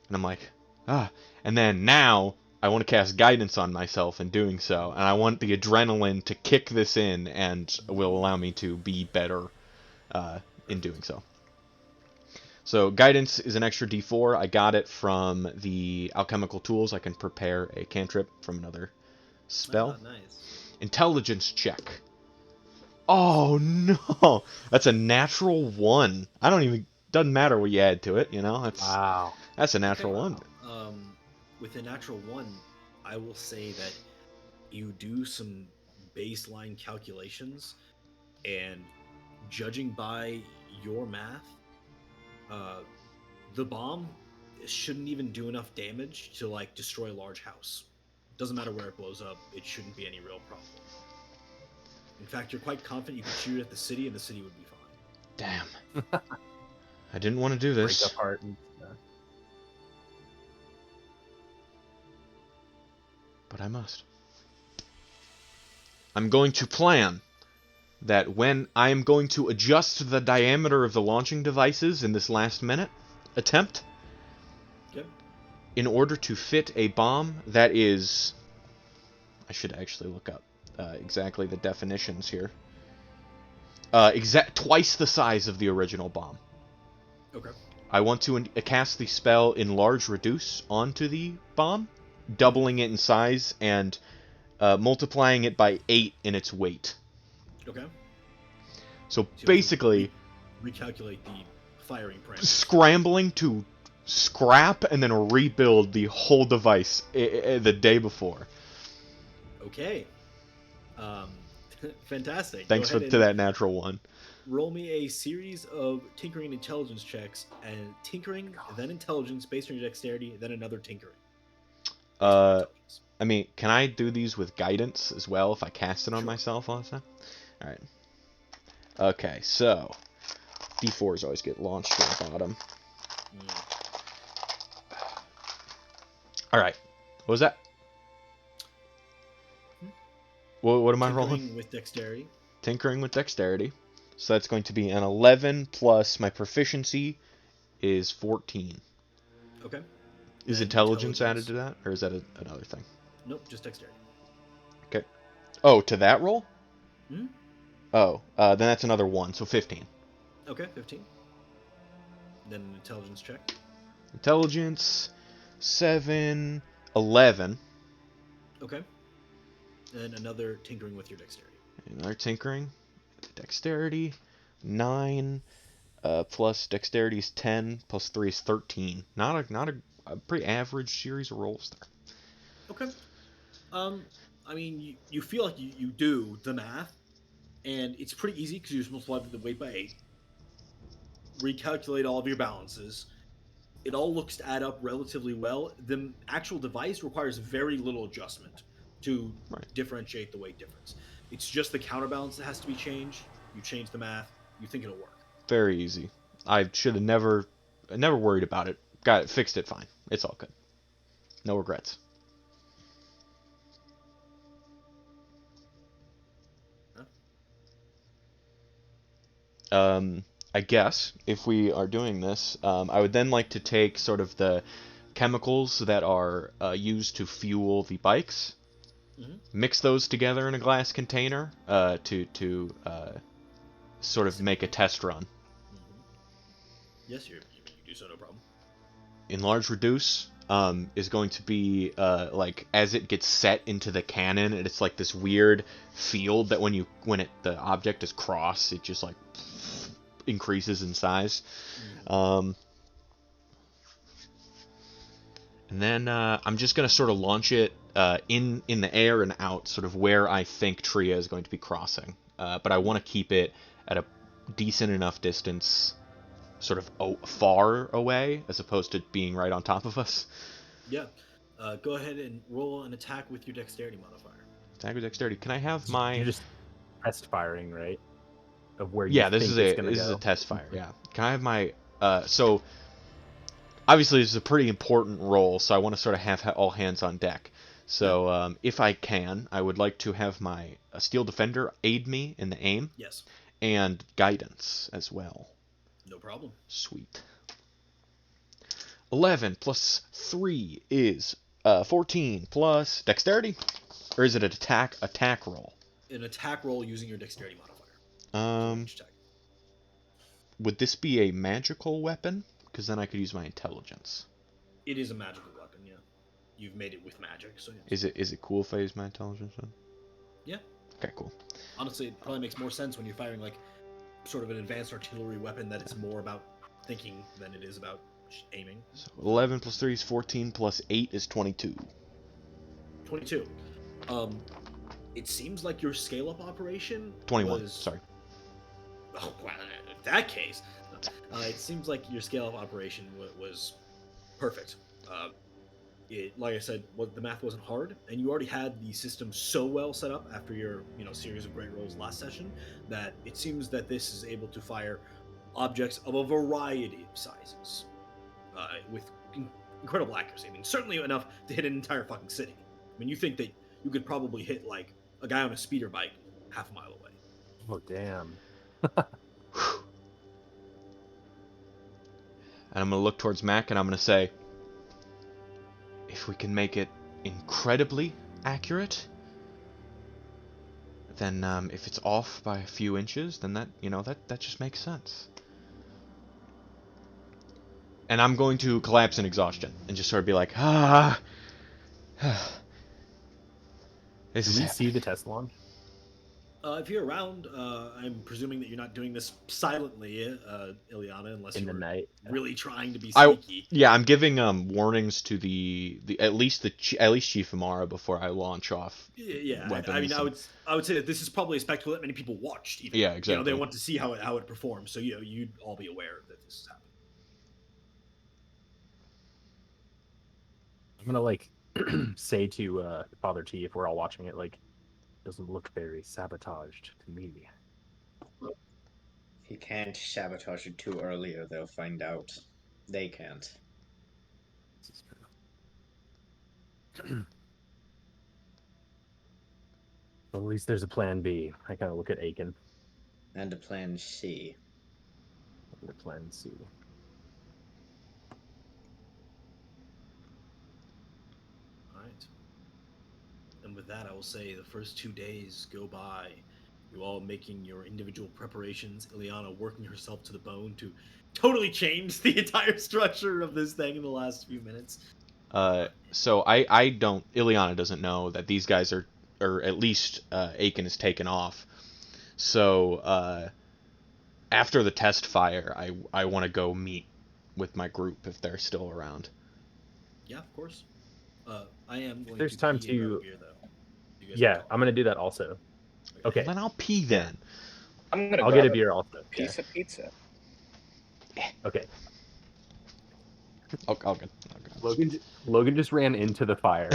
and I'm like, ah. And then now I want to cast guidance on myself in doing so, and I want the adrenaline to kick this in and will allow me to be better in doing so. So guidance is an extra d4. I got it from the alchemical tools. I can prepare a cantrip from another spell. Nice. Intelligence check. Oh no, that's a natural 1. I don't even, doesn't matter what you add to it, you know. Wow. That's a natural 1. With a natural 1, I will say that you do some baseline calculations, and judging by your math, the bomb shouldn't even do enough damage to like destroy a large house. Doesn't matter where it blows up, it shouldn't be any real problem. In fact, you're quite confident you could shoot it at the city and the city would be fine. Damn. I didn't want to do this. Break apart and But I must. I'm going to plan that when I am going to adjust the diameter of the launching devices in this last minute attempt, Yep. in order to fit a bomb that is... I should actually look up exactly the definitions here. Twice the size of the original bomb. Okay. I want to cast the spell Enlarge Reduce onto the bomb, doubling it in size and multiplying it by 8 in its weight. Okay. So basically, recalculate the firing parameters. Scrambling to scrap and then rebuild the whole device the day before. Okay. Fantastic. Thanks to that natural 1. Roll me a series of tinkering and intelligence checks, and tinkering, then intelligence based on your dexterity, then another tinkering. I mean, can I do these with guidance as well if I cast it on myself all the time? Alright. Okay, so D4s always get launched to the bottom. Alright. What was that? What am I rolling? Tinkering with dexterity. Tinkering with dexterity. So that's going to be an 11 plus my proficiency is 14. Okay. Is intelligence added to that? Or is that another thing? Nope, just dexterity. Okay. Oh, to that roll? Hmm? Oh, then that's another 1, so 15. Okay, 15. Then an intelligence check. Intelligence, 7, 11. Okay. And another tinkering with your dexterity. Another tinkering. Dexterity, 9, plus dexterity is 10, plus 3 is 13. Not a pretty average series of rolls there. Okay. I mean, you feel like you do the math, and it's pretty easy because you just multiply the weight by 8. Recalculate all of your balances. It all looks to add up relatively well. The actual device requires very little adjustment to differentiate the weight difference. It's just the counterbalance that has to be changed. You change the math. You think it'll work. Very easy. I should have never worried about it. Got it, fixed it fine. It's all good. No regrets. I guess if we are doing this, I would then like to take sort of the chemicals that are used to fuel the bikes, mix those together in a glass container to sort of make a test run. Yes, you do so, no problem. Enlarge Reduce is going to be like as it gets set into the cannon, and it's like this weird field that when the object is crossed, it just like increases in size. And then I'm just going to sort of launch it in the air and out, sort of where I think Tria is going to be crossing. But I want to keep it at a decent enough distance, sort of far away, as opposed to being right on top of us. Yeah. Go ahead and roll an attack with your dexterity modifier. Attack with dexterity. Can I have my... You're just test firing, right? Of where you yeah, think this is go. a test fire. Yeah. Can I have my so obviously this is a pretty important roll, so I want to sort of have all hands on deck. So if I can, I would like to have my Steel Defender aid me in the aim Yes. and guidance as well. No problem. Sweet. 11 plus 3 is 14 plus dexterity, or is it an attack roll? An attack roll using your dexterity modifier. Um, Range attack. would this be a magical weapon? Because then I could use my intelligence. It is a magical weapon, yeah. You've made it with magic, so yes. Is it cool if I use my intelligence then? Yeah. Okay, cool. Honestly, it probably makes more sense when you're firing like sort of an advanced artillery weapon that it's more about thinking than it is about aiming. So 11 plus 3 is 14 plus 8 is 22. 22. It seems like your scale up operation 21. was. Sorry. Oh, well, in that case, it seems like your scale up operation was perfect. Like I said, the math wasn't hard, and you already had the system so well set up after your series of great rolls last session that it seems that this is able to fire objects of a variety of sizes with incredible accuracy. I mean, certainly enough to hit an entire fucking city. I mean, you think that you could probably hit like a guy on a speeder bike half a mile away. Oh, damn. And I'm going to look towards Mac and I'm going to say, if we can make it incredibly accurate, then if it's off by a few inches, then that just makes sense. And I'm going to collapse in exhaustion and just sort of be like, this Do is we see happening. the test launch? If you're around, I'm presuming that you're not doing this silently, Ileana, unless In the you're night. really trying to be I sneaky. yeah, I'm giving warnings to the at least Chief Amara before I launch off Yeah, weapons. I mean, I would say that this is probably a spectacle that many people watched. Even Yeah, exactly. they want to see how it performs. So you'd all be aware that this is happening. I'm gonna like say to Father T, if we're all watching it, like, doesn't look very sabotaged to me. If you can't sabotage it too early, or they'll find out. They can't. This is true. Well, at least there's a plan B. I kind of look at Aiken. And a plan C. The plan C. All right. And with that, I will say the first 2 days go by. You all making your individual preparations. Ileana working herself to the bone to totally change the entire structure of this thing in the last few minutes. So I don't. Ileana doesn't know that these guys are, or at least Aiken is taken off. So after the test fire, I want to go meet with my group if they're still around. Yeah, of course. I am going There's to time pee and grab a to- beer, though. You guys Yeah, can I'm gonna do that also. Okay. Well, then I'll pee then. I'm gonna I'll grab get a beer also. piece of pizza. Okay. I'll get. Logan just ran into the fire.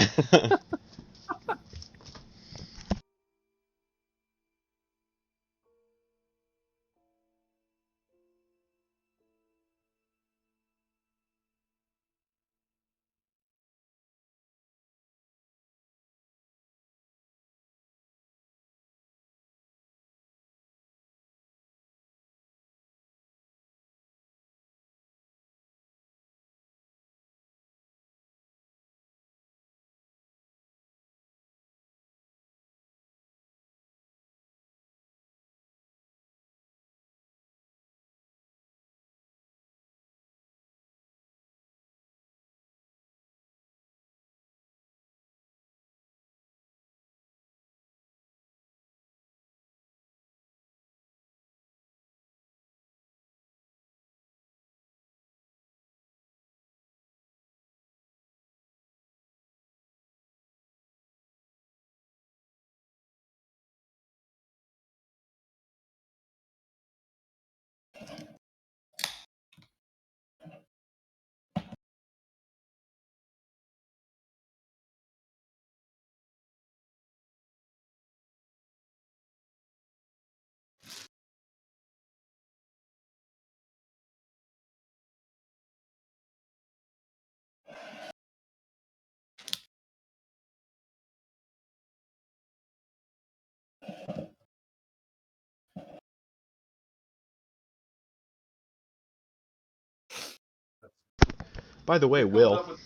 By the way, Coming Will, up with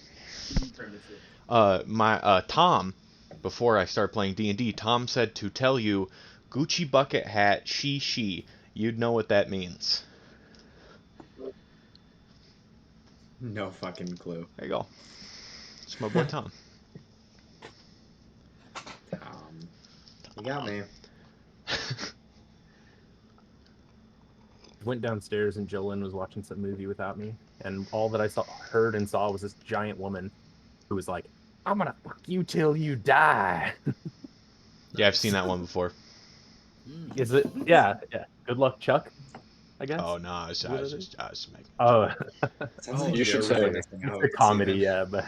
new premises. my Tom, before I start playing D&D, Tom said to tell you, Gucci bucket hat, she. You'd know what that means. No fucking clue. There you go. It's my boy Tom. You got me. Went downstairs and Jolyn was watching some movie without me, and all that I heard and saw was this giant woman who was like, "I'm gonna fuck you till you die." Yeah, I've seen that one before. Is it? Yeah, yeah. Good luck, Chuck. I guess. Oh no, I was Is that what it just making. Oh, Sounds Oh, like you should say- missing it's out, a comedy, Steven. yeah, but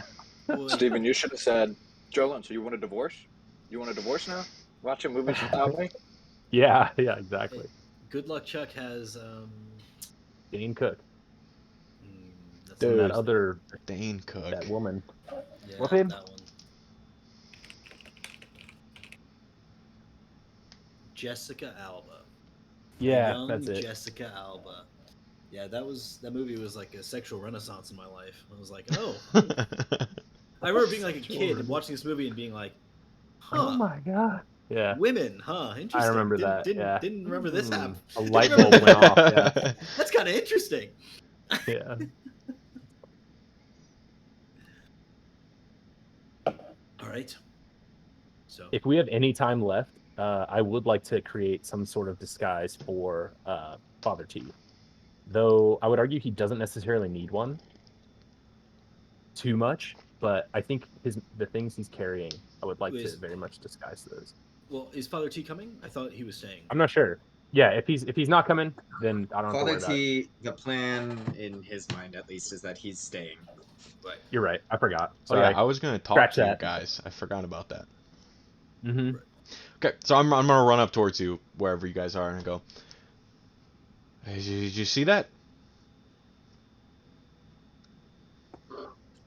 Boy, Steven, you should have said, Jolyn, so you want a divorce? You want a divorce now? Watching movies without me? yeah, exactly. Good Luck Chuck has Dane Cook that's Dude. and not that his other Dane Cook. that woman. name. Yeah, What name? that one. Jessica Alba. Yeah, Young that's it. Jessica Alba. Yeah, that movie was like a sexual renaissance in my life. I was like, oh. I remember being like a kid and watching this movie and being like, Oh huh, my god. Yeah. women, huh? Interesting. I remember that, Didn't, yeah. Didn't remember this happened. A light bulb went off. Yeah. That's kind of interesting. Yeah. All right. So If we have any time left, I would like to create some sort of disguise for Father T. Though I would argue he doesn't necessarily need one too much, but I think the things he's carrying, I would like to very much disguise those. well, is Father T coming? I thought he was staying. I'm not sure. Yeah, if he's not coming, then I don't have to Father worry about it. T, the plan in his mind at least is that he's staying. Right. You're right. I forgot. Oh yeah, Sorry. I was gonna talk Scratch to you that. guys. I forgot about that. Mm-hmm. Okay, so I'm gonna run up towards you wherever you guys are and go. Hey, did you see that?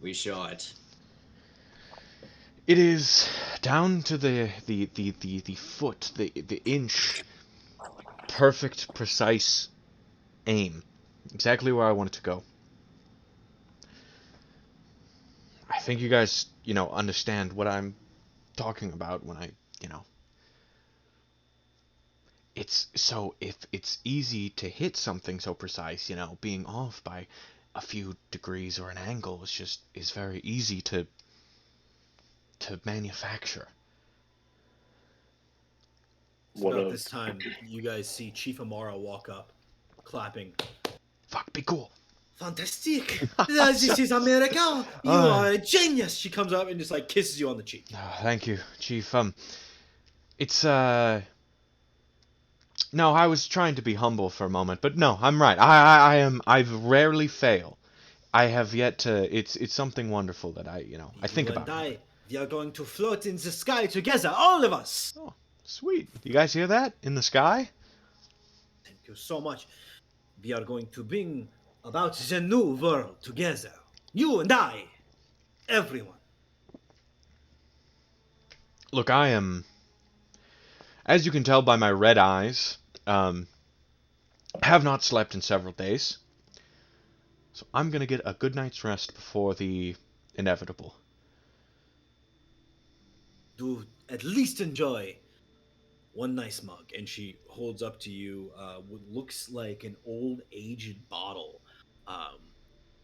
We saw it. It is down to the foot, the inch, perfect, precise aim, exactly where I want it to go. I think you guys, understand what I'm talking about when I, if it's easy to hit something so precise, being off by a few degrees or an angle is very easy to manufacture. So about this time, you guys see Chief Amara walk up, clapping. Fuck, be cool. Fantastic! This is America! You are a genius! She comes up and just like kisses you on the cheek. Oh, thank you, Chief. It's No, I was trying to be humble for a moment, but no, I'm right. I rarely fail. I have yet to. It's something wonderful that I think about. We are going to float in the sky together, all of us. Oh, sweet. You guys hear that in the sky? Thank you so much. We are going to bring about the new world together. You and I, everyone. Look, I am. As you can tell by my red eyes, have not slept in several days. So I'm gonna get a good night's rest before the inevitable. Do at least enjoy one nice mug. And she holds up to you what looks like an old aged bottle.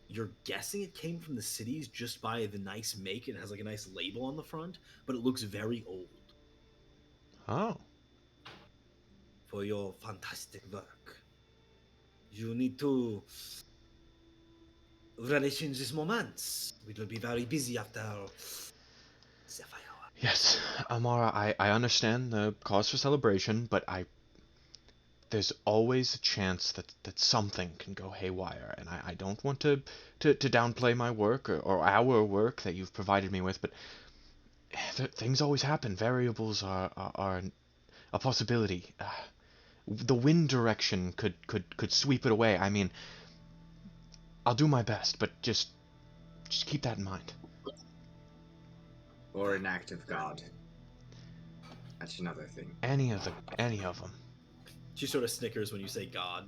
You're guessing it came from the cities just by the nice make. It has like a nice label on the front, but it looks very old. Oh. For your fantastic work. You need to relish in these moments. We will be very busy after Sapphire. Yes, Amara, I understand the cause for celebration, but there's always a chance that something can go haywire, and I don't want to downplay my work or our work that you've provided me with, but things always happen. Variables are a possibility. The wind direction could sweep it away. I mean, I'll do my best, but just keep that in mind. Or an act of God. That's another thing. Any of them. She sort of snickers when you say God.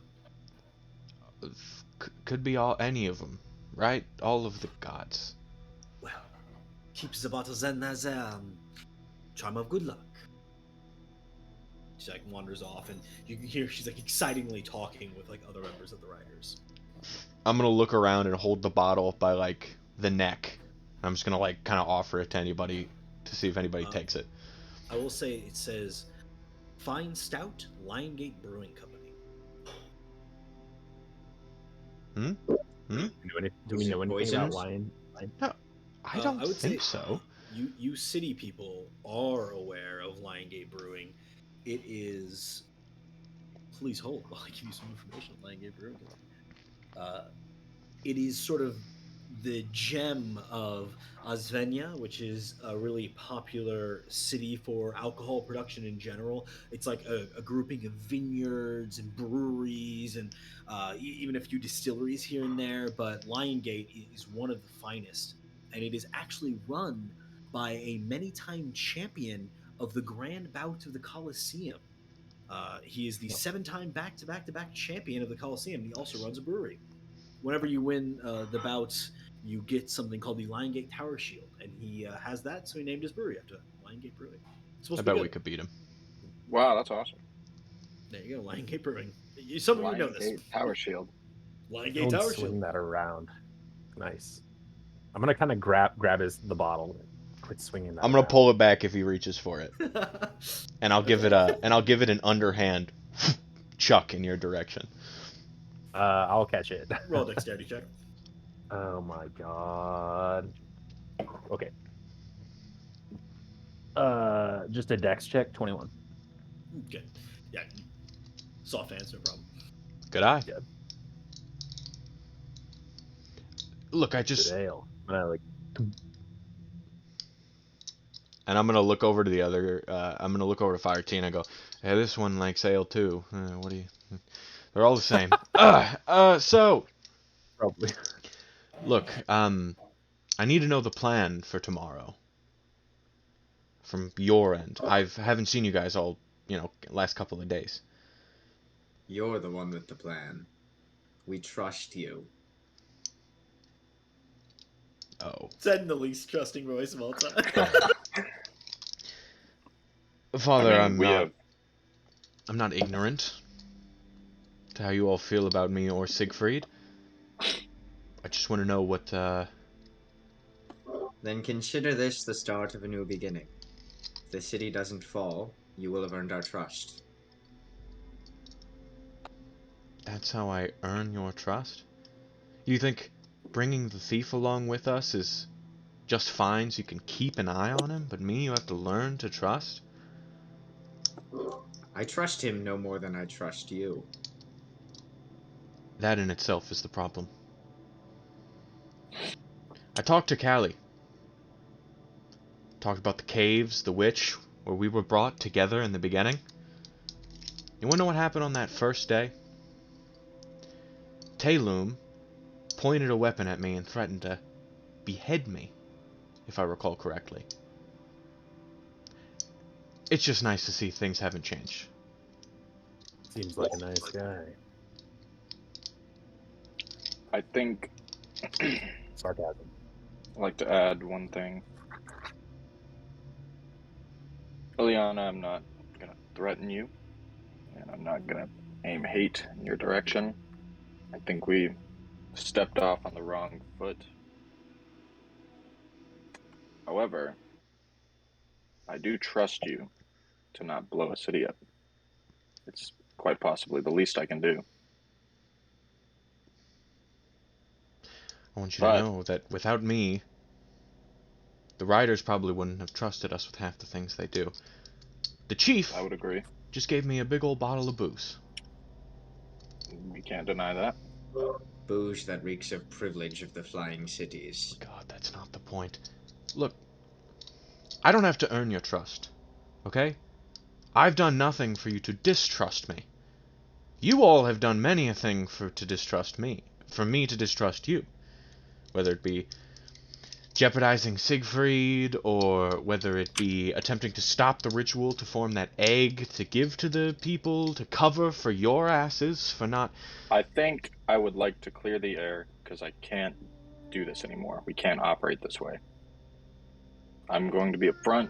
Could be any of them, right? All of the gods. Well, keeps the bottles then as a charm of good luck. She like wanders off, and you can hear she's like excitingly talking with like other members of the Riders. I'm gonna look around and hold the bottle by like the neck. I'm just gonna like kind of offer it to anybody to see if anybody takes it. I will say it says Fine Stout, Lion Gate Brewing Company. Do we know anything about Lion? No, I don't I would think say so. You city people are aware of Lion Gate Brewing. It is. Please hold while I give you some information on Lion Gate Brewing Company. It is sort of the gem of Azvenia, which is a really popular city for alcohol production in general. It's like a grouping of vineyards and breweries and even a few distilleries here and there. But Lion Gate is one of the finest, and it is actually run by a many-time champion of the Grand Bout of the Coliseum. He is the 7-time back-to-back-to-back champion of the Coliseum. He also runs a brewery. Whenever you win the bouts, you get something called the Lion Gate Tower Shield, and he has that, so he named his brewery after Lion Gate Brewing. It's supposed I to be bet good. we could beat him. Wow, that's awesome. There you go, Lion Gate Brewing. Some of you know Lion this. Gate Tower Shield. Lion Gate Don't Tower swing Shield. that around. Nice. I'm gonna kind of grab the bottle. Quit swinging that. I'm gonna around. pull it back if he reaches for it, and I'll give it an underhand chuck in your direction. I'll catch it. Roll a dexterity check. Oh my god. Okay. Just a dex check, 21. Okay. Yeah. Soft hands, no problem. Good eye. Yeah. Look, I Good just ale. Like, and I'm gonna look over to the other. I'm gonna look over to Fire T and I go, "Hey, this one likes ale too. What do you? They're all the same." So probably. look, I need to know the plan for tomorrow. From your end, haven't seen you guys all, last couple of days. You're the one with the plan. We trust you. Oh, Said in the least trusting voice of all time. Father, I mean, I'm not ignorant to how you all feel about me or Siegfried. I just want to know what. Then consider this the start of a new beginning. If the city doesn't fall, you will have earned our trust. That's how I earn your trust? You think bringing the thief along with us is just fine so you can keep an eye on him, but me you have to learn to trust? I trust him no more than I trust you. That in itself is the problem. I talked to Callie. Talked about the caves, the witch, where we were brought together in the beginning. You wanna know what happened on that first day? Taylum pointed a weapon at me and threatened to behead me, if I recall correctly. It's just nice to see things haven't changed. Seems like a nice guy. I think Sarcasm. I'd like to add one thing. Ileana, I'm not going to threaten you, and I'm not going to aim hate in your direction. I think we stepped off on the wrong foot. However, I do trust you to not blow a city up. It's quite possibly the least I can do. I want you to know that without me, the riders probably wouldn't have trusted us with half the things they do. The chief I would agree. just gave me a big old bottle of booze. We can't deny that. Booze that reeks of privilege of the flying cities. God, that's not the point. Look, I don't have to earn your trust, okay? I've done nothing for you to distrust me. You all have done many a thing to distrust me, for me to distrust you. Whether it be jeopardizing Siegfried, or whether it be attempting to stop the ritual to form that egg to give to the people to cover for your asses for not... I think I would like to clear the air, because I can't do this anymore. We can't operate this way. I'm going to be upfront,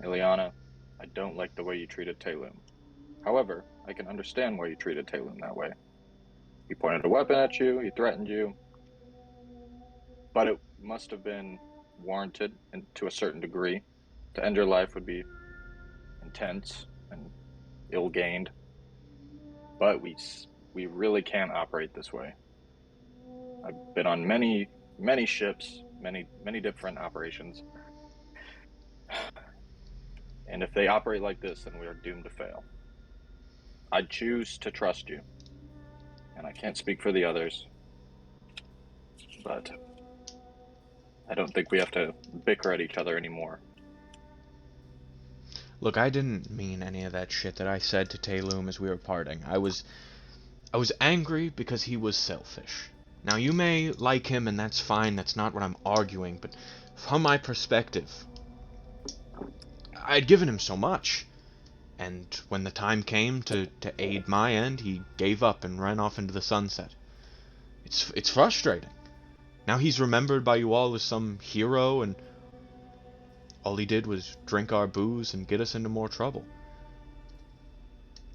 Ileana. I don't like the way you treated Talum. However, I can understand why you treated Talum that way. He pointed a weapon at you, he threatened you, but it must have been warranted and to a certain degree. To end your life would be intense and ill-gained, but we really can't operate this way. I've been on many ships, many different operations, and if they operate like this, then we are doomed to fail. I choose to trust you, and I can't speak for the others, but I don't think we have to bicker at each other anymore. Look, I didn't mean any of that shit that I said to Talum as we were parting. I was angry because he was selfish. Now, you may like him, and that's fine, that's not what I'm arguing, but from my perspective, I'd given him so much. And when the time came to aid my end, he gave up and ran off into the sunset. It's frustrating. Now he's remembered by you all as some hero, and all he did was drink our booze and get us into more trouble.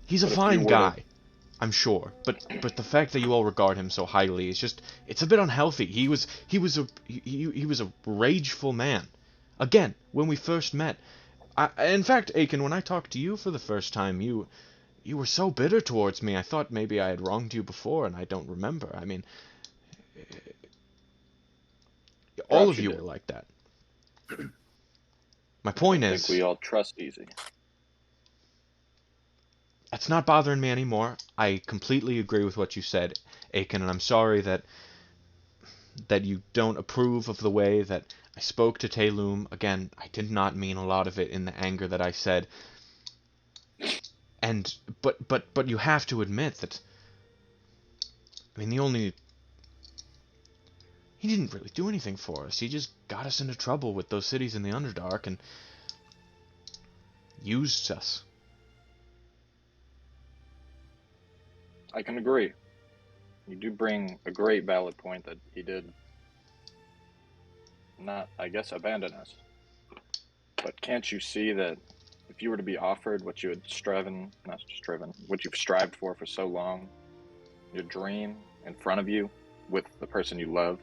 He's a fine guy, I'm sure, but the fact that you all regard him so highly is it's a bit unhealthy. He was a rageful man. Again, when we first met, in fact, Aiken, when I talked to you for the first time, you were so bitter towards me. I thought maybe I had wronged you before, and I don't remember. I mean, all of you were like that. My point is, I think we all trust easy. That's not bothering me anymore. I completely agree with what you said, Aiken, and I'm sorry that you don't approve of the way that I spoke to Talum. Again, I did not mean a lot of it in the anger that I said. And but you have to admit that, I mean, he didn't really do anything for us. He just got us into trouble with those cities in the Underdark and used us. I can agree. You do bring a great valid point that he did not, I guess, abandon us. But can't you see that if you were to be offered what you had what you've strived for so long, your dream in front of you with the person you love,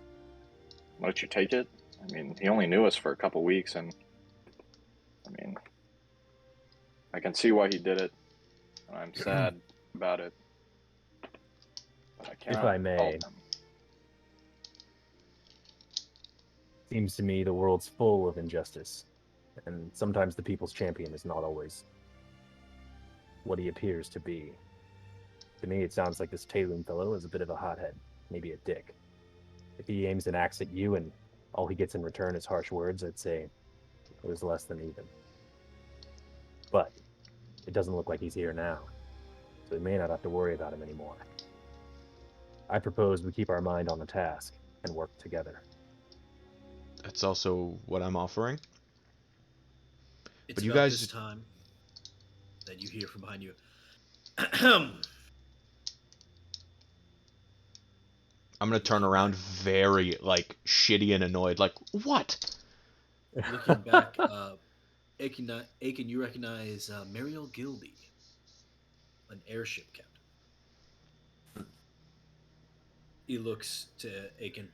why don't you take it? I mean, he only knew us for a couple weeks, and I mean, I can see why he did it, and I'm sad about it. But I cannot If I may, fault him. Seems to me the world's full of injustice, and sometimes the people's champion is not always what he appears to be. To me, it sounds like this Talum fellow is a bit of a hothead, maybe a dick. If he aims an axe at you and all he gets in return is harsh words, I'd say it was less than even. But it doesn't look like he's here now, so we may not have to worry about him anymore. I propose we keep our mind on the task and work together. That's also what I'm offering. It's But you about guys, this time that you hear from behind you. I'm gonna turn around very, like, shitty and annoyed, like, what? Looking back, Aiken, you recognize Mariel Gilby, an airship captain. He looks to Aiken.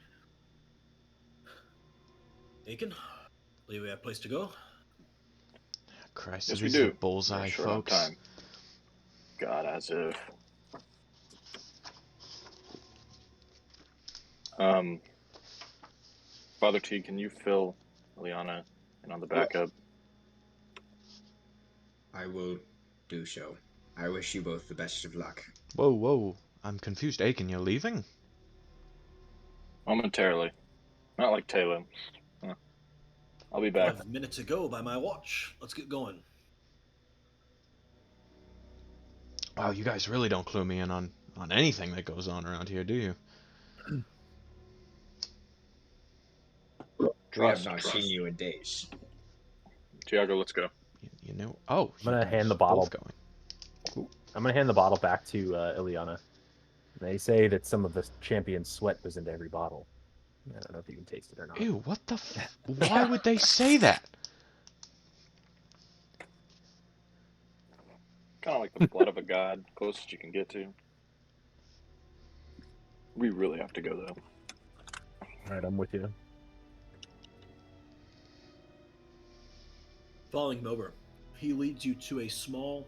Aiken, believe we have a place to go? Christ, Yes, so we these are do. bullseye, We're short on folks. time. God, as if. Father T, can you fill Liana in on the backup? I will do so. I wish you both the best of luck. Whoa, I'm confused. Aiken, you're leaving? Momentarily. Not like Talum. I'll be back. 5 minutes ago by my watch. Let's get going. Wow, you guys really don't clue me in on anything that goes on around here, do you? We have not seen you in days. Tiago, let's go. You know? Oh, I'm gonna you guys hand the are bottle. both going. I'm gonna hand the bottle back to Ileana. They say that some of the champion's sweat goes into every bottle. I don't know if you can taste it or not. Ew, what the why would they say that? Kind of like the blood of a god, closest you can get to. We really have to go though. All right, I'm with you. Following him over, he leads you to a small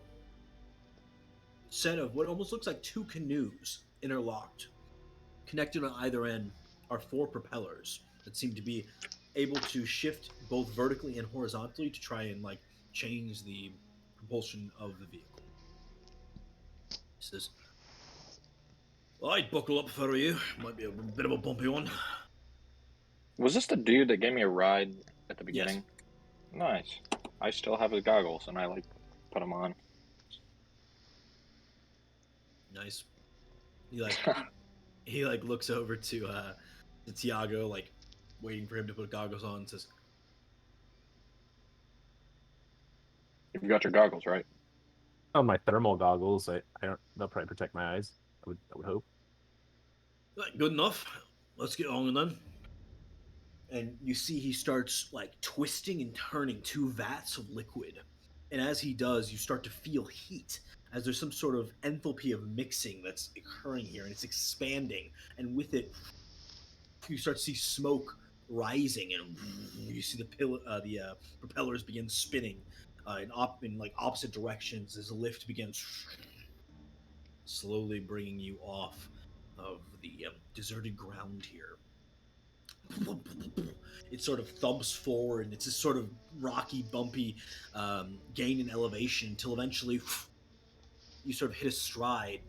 set of what almost looks like two canoes interlocked. Connected on either end are four propellers that seem to be able to shift both vertically and horizontally to try and like change the propulsion of the vehicle. He says, "Well, I'd buckle up for you. Might be a bit of a bumpy one." Was this the dude that gave me a ride at the Yes. beginning? Nice. I still have his goggles, and I like put them on. Nice. He like looks over to Tiago, like waiting for him to put goggles on, and says, You've got your goggles, right? Oh, my thermal goggles. I don't. They'll probably protect my eyes. I would hope. "Good enough. Let's get on then." And you see he starts like twisting and turning two vats of liquid. And as he does, you start to feel heat as there's some sort of enthalpy of mixing that's occurring here, and it's expanding. And with it, you start to see smoke rising, and you see the propellers begin spinning in like opposite directions as the lift begins slowly bringing you off of the deserted ground here. It sort of thumps forward, and it's this sort of rocky, bumpy gain in elevation until eventually you sort of hit a stride,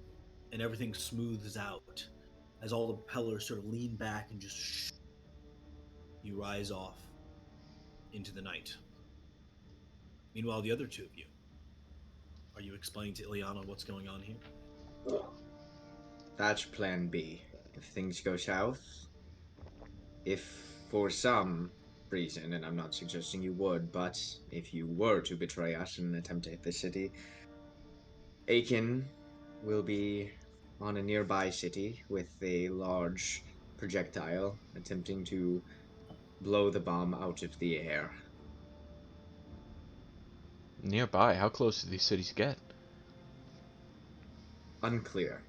and everything smooths out as all the propellers sort of lean back and just you rise off into the night. Meanwhile, the other two of you, are you explaining to Ileana what's going on here? That's plan B. If things go south, if for some reason, and I'm not suggesting you would, but if you were to betray us in an attempt to hit the city, Aiken will be on a nearby city with a large projectile attempting to blow the bomb out of the air. Nearby, how close do these cities get? Unclear.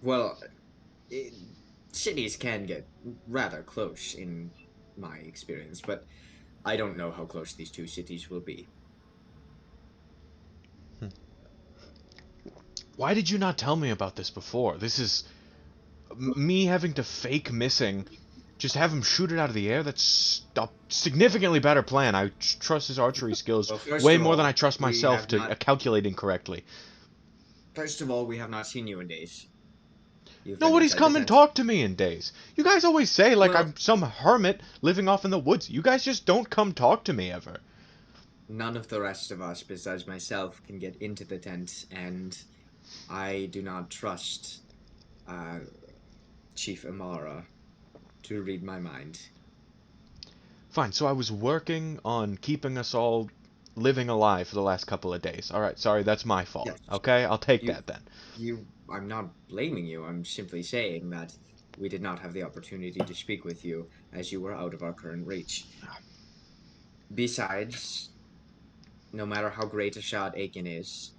Well, it, cities can get rather close in my experience, but I don't know how close these two cities will be. Why did you not tell me about this before? This is me having to fake missing. Just have him shoot it out of the air. That's a significantly better plan. I trust his archery skills Well, first way of more than I all, trust we myself have to not. calculate incorrectly. First of all, we have not seen you in days. You've been Nobody's inside the come and tent. talked to me in days. You guys always say like Well, I'm some hermit living off in the woods. You guys just don't come talk to me ever. none of the rest of us, besides myself, can get into the tent, and I do not trust uh, Chief Amara to read my mind. Fine, so I was working on keeping us all living alive for the last couple of days. Alright, sorry, that's my fault. Yes, Okay, I'll take you, that then. I'm not blaming you. I'm simply saying that we did not have the opportunity to speak with you as you were out of our current reach. Besides, no matter how great a shot Aiken is,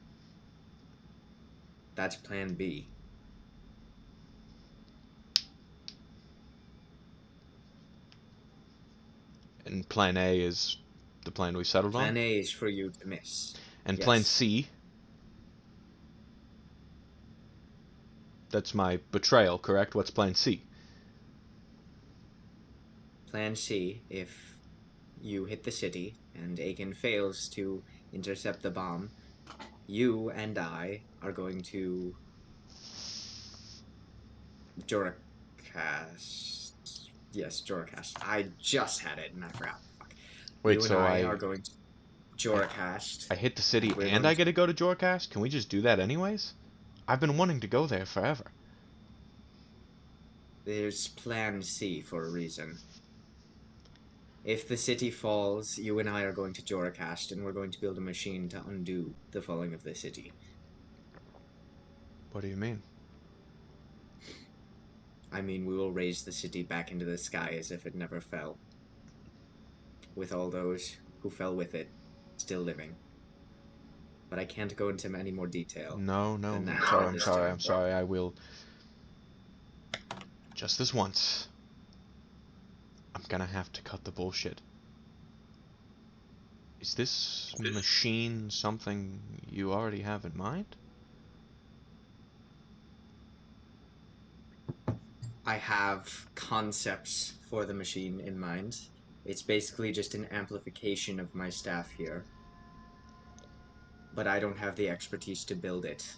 that's Plan B. And plan A is the plan we settled on. Plan A is for you to miss. And plan Yes. C, that's my betrayal, correct? What's plan C? Plan C, if you hit the city and Aiken fails to intercept the bomb, you and I are going to Joracast. Yes, Joracast. I just had it and I forgot. Fuck. Wait, You and so I I are going to I Joracast, I hit the and city we're and going I to. get to go to Jorcast? Can we just do that anyways? I've been wanting to go there forever. There's Plan C for a reason. If the city falls, you and I are going to Joracast, and we're going to build a machine to undo the falling of the city. What do you mean? I mean, we will raise the city back into the sky as if it never fell, with all those who fell with it still living. But I can't go into any more detail No, no, than that. I'm sorry, I'm sorry. I will. Just this once. I'm gonna have to cut the bullshit. Is this machine something you already have in mind? I have concepts for the machine in mind. It's basically just an amplification of my staff here. But I don't have the expertise to build it.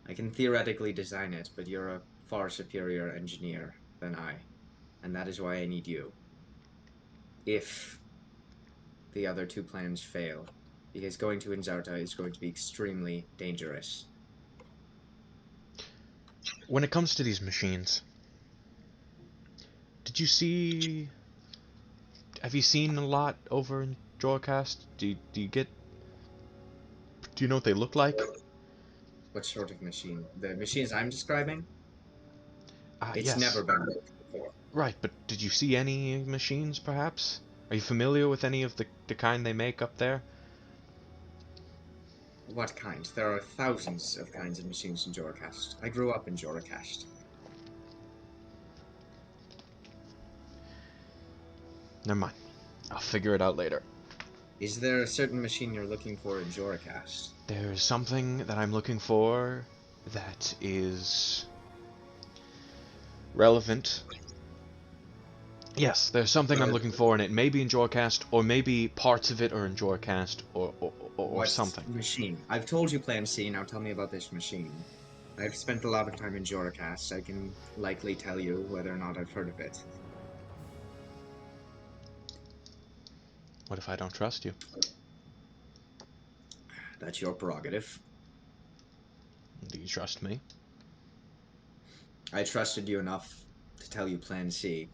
I can theoretically design it, but you're a far superior engineer than I, and that is why I need you. If the other two plans fail, because going to Inzarta is going to be extremely dangerous. When it comes to these machines, did you see... Have you seen a lot over in Jorcast? Do you get... Do you know what they look like? What sort of machine? The machines I'm describing? It's Yes. never been built before. Right, but did you see any machines, perhaps? Are you familiar with any of the kind they make up there? What kind? There are thousands of kinds of machines in Jorcast. I grew up in Jorcast. Never mind. I'll figure it out later. Is there a certain machine you're looking for in Jorcast? There's something that I'm looking for that is relevant. Yes, there's something I'm looking for, and it may be in Jorcast, or maybe parts of it are in Jorcast, or What something. machine? I've told you Plan C, now tell me about this machine. I've spent a lot of time in Jorcast. I can likely tell you whether or not I've heard of it. What if I don't trust you? That's your prerogative. Do you trust me? I trusted you enough to tell you Plan C.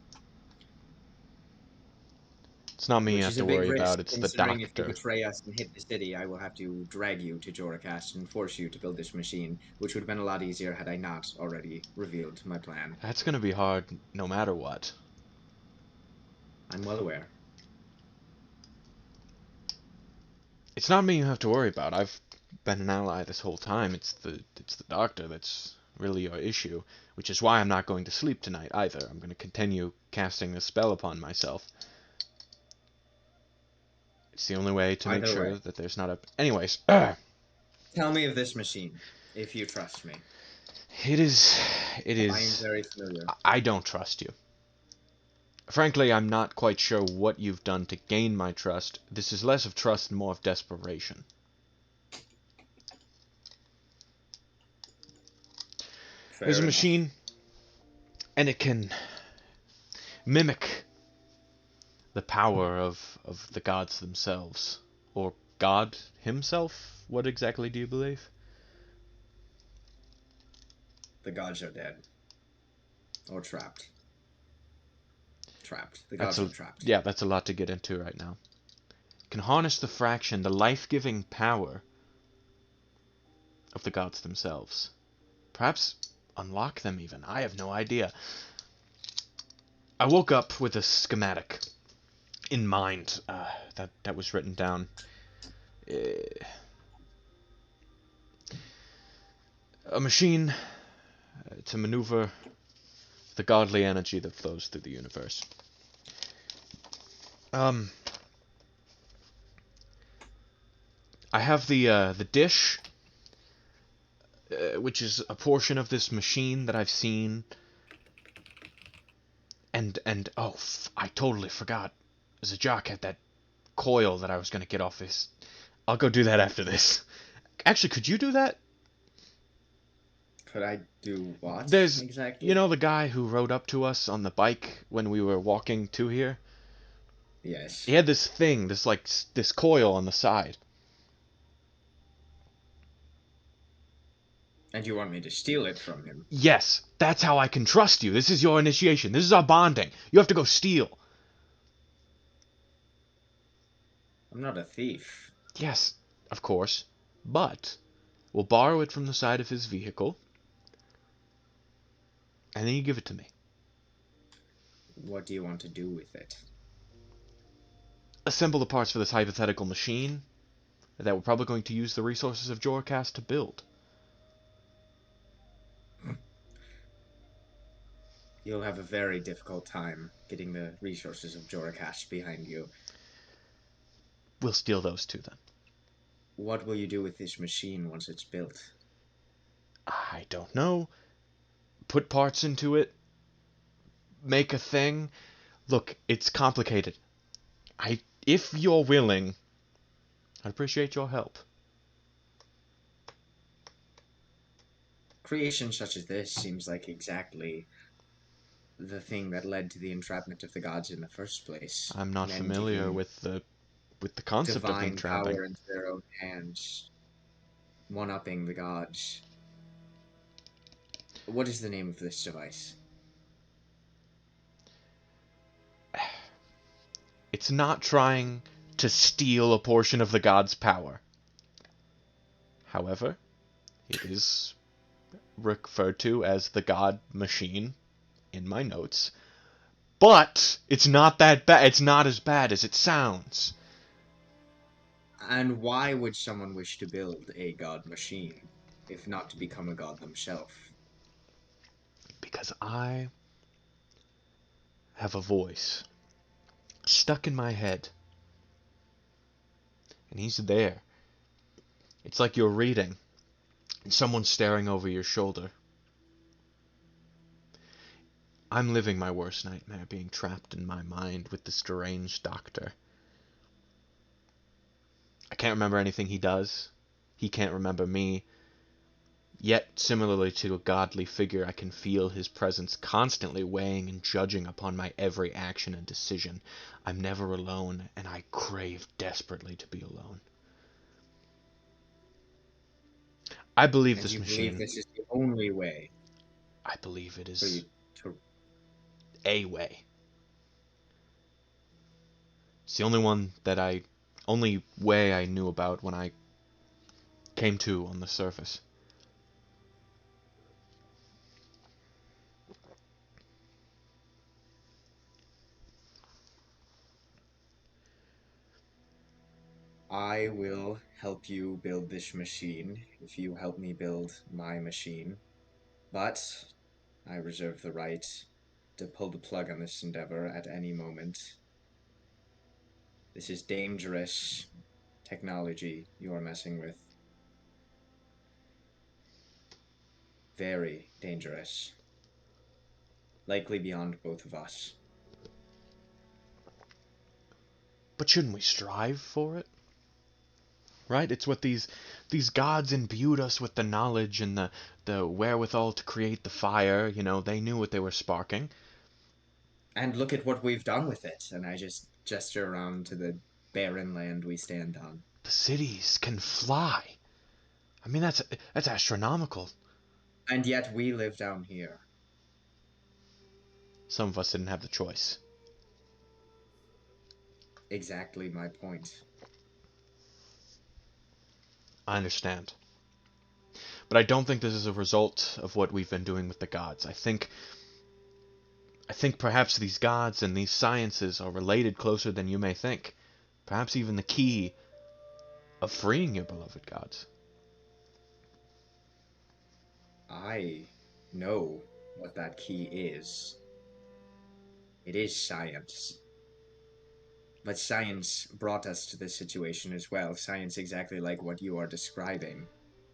It's not me you Which have is a to big worry risk, about, it's the considering if you doctor. betray us and hit the city, I will have to drag you to Jorcast and force you to build this machine, which would have been a lot easier had I not already revealed my plan. That's gonna be hard no matter what. I'm well aware. It's not me you have to worry about. I've been an ally this whole time. It's the doctor that's really your issue, which is why I'm not going to sleep tonight either. I'm going to continue casting this spell upon myself. It's the only way to make Either sure way. that there's not a... Anyways, Tell me of this machine, if you trust me. it is... I am very familiar. I don't trust you. Frankly, I'm not quite sure what you've done to gain my trust. This is less of trust and more of desperation. There's a Fair enough. machine, and it can mimic the power of the gods themselves. Or God himself? What exactly do you believe? The gods are dead. Or trapped. Trapped. The gods are trapped. Yeah, that's a lot to get into right now. Can harness the fraction, the life-giving power of the gods themselves. Perhaps unlock them even. I have no idea. I woke up with a schematic in mind that was written down. A machine to maneuver the godly energy that flows through the universe. I have the dish, which is a portion of this machine that I've seen. And oh, I totally forgot. Zajak had that coil that I was gonna get off this. I'll go do that after this. Actually, could you do that? Could I do what? There's, exactly? you know, the guy who rode up to us on the bike when we were walking to here? Yes. He had this thing, this coil on the side. And you want me to steal it from him? Yes, that's how I can trust you. This is your initiation. This is our bonding. You have to go steal. I'm not a thief. Yes, of course. But we'll borrow it from the side of his vehicle. and then you give it to me. What do you want to do with it? Assemble the parts for this hypothetical machine that we're probably going to use the resources of Jorcast to build. You'll have a very difficult time getting the resources of Jorakash behind you. We'll steal those too, then. What will you do with this machine once it's built? I don't know. Put parts into it. Make a thing. Look, it's complicated. If you're willing, I'd appreciate your help. Creation such as this seems like exactly the thing that led to the entrapment of the gods in the first place. I'm not Men familiar taking with the concept of them divine trapping. power into their own hands, one-upping the gods. What is the name of this device? It's not trying to steal a portion of the god's power. However, it is referred to as the god machine in my notes. But it's not that bad. It's not as bad as it sounds. And why would someone wish to build a god machine, if not to become a god themselves? Because I have a voice stuck in my head. And he's there. It's like you're reading, and someone's staring over your shoulder. I'm living my worst nightmare, being trapped in my mind with this deranged doctor. I can't remember anything he does. He can't remember me. Yet, similarly to a godly figure, I can feel his presence constantly weighing and judging upon my every action and decision. I'm never alone, and I crave desperately to be alone. I believe And this you believe machine. this is the only way I believe it for you is to... a way. It's the only way I knew about when I came to on the surface. I will help you build this machine if you help me build my machine. But I reserve the right to pull the plug on this endeavor at any moment. This is dangerous technology you are messing with. Very dangerous. Likely beyond both of us. But shouldn't we strive for it? Right? It's what these gods imbued us with, the knowledge and the wherewithal to create the fire. You know, they knew what they were sparking. And look at what we've done with it. And I just gesture around to the barren land we stand on. The cities can fly. I mean, that's astronomical. And yet we live down here. Some of us didn't have the choice. Exactly my point. I understand. But I don't think this is a result of what we've been doing with the gods. I think perhaps these gods and these sciences are related closer than you may think. Perhaps even the key of freeing your beloved gods. I know what that key is. It is science. But science brought us to this situation as well. Science exactly like what you are describing.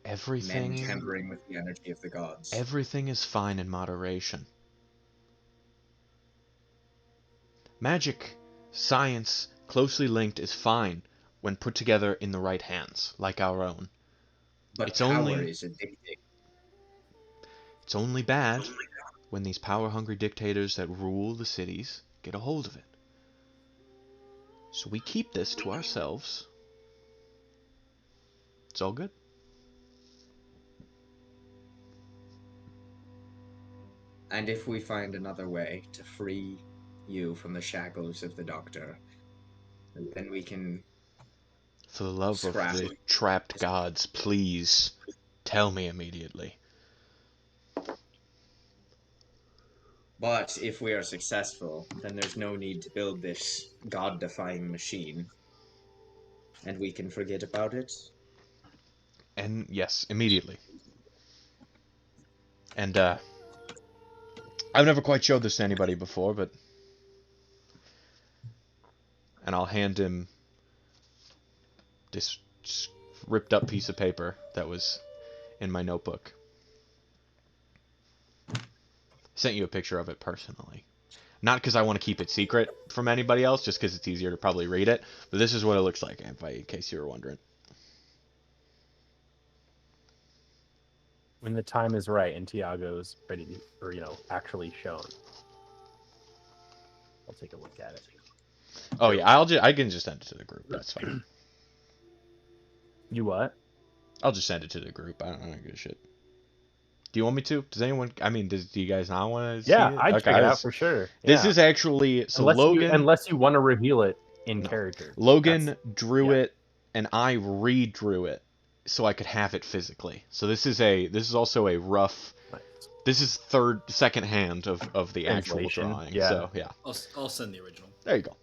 Men tampering with the energy of the gods. Everything is fine in moderation. Magic, science, closely linked is fine when put together in the right hands, like our own. But It's power is addicting. It's only bad when these power-hungry dictators that rule the cities get a hold of it. So we keep this to ourselves. It's all good. And if we find another way to free you from the shackles of the doctor, then we can... For the love of scrap the trapped gods, please tell me immediately. But if we are successful, then there's no need to build this god-defying machine, and we can forget about it. And yes, immediately. And I've never quite showed this to anybody before, but and I'll hand him this ripped up piece of paper that was in my notebook. Sent you a picture of it personally. Not because I want to keep it secret from anybody else, just because it's easier to probably read it. But this is what it looks like, in case you were wondering. When the time is right and Tiago's ready to, or actually shown, I'll take a look at it. Oh yeah, I can just send it to the group. That's fine. You what? I'll just send it to the group. I don't give a shit. Do you want me to? Does anyone? I mean, do you guys not want to see it? I'd check it out for sure. This Yeah. is actually so unless you want to reveal it in character. Logan drew it, and I redrew it so I could have it physically. So this is also a rough. Nice. This is second hand of the actual drawing. Yeah. So yeah. I'll send the original. There you go.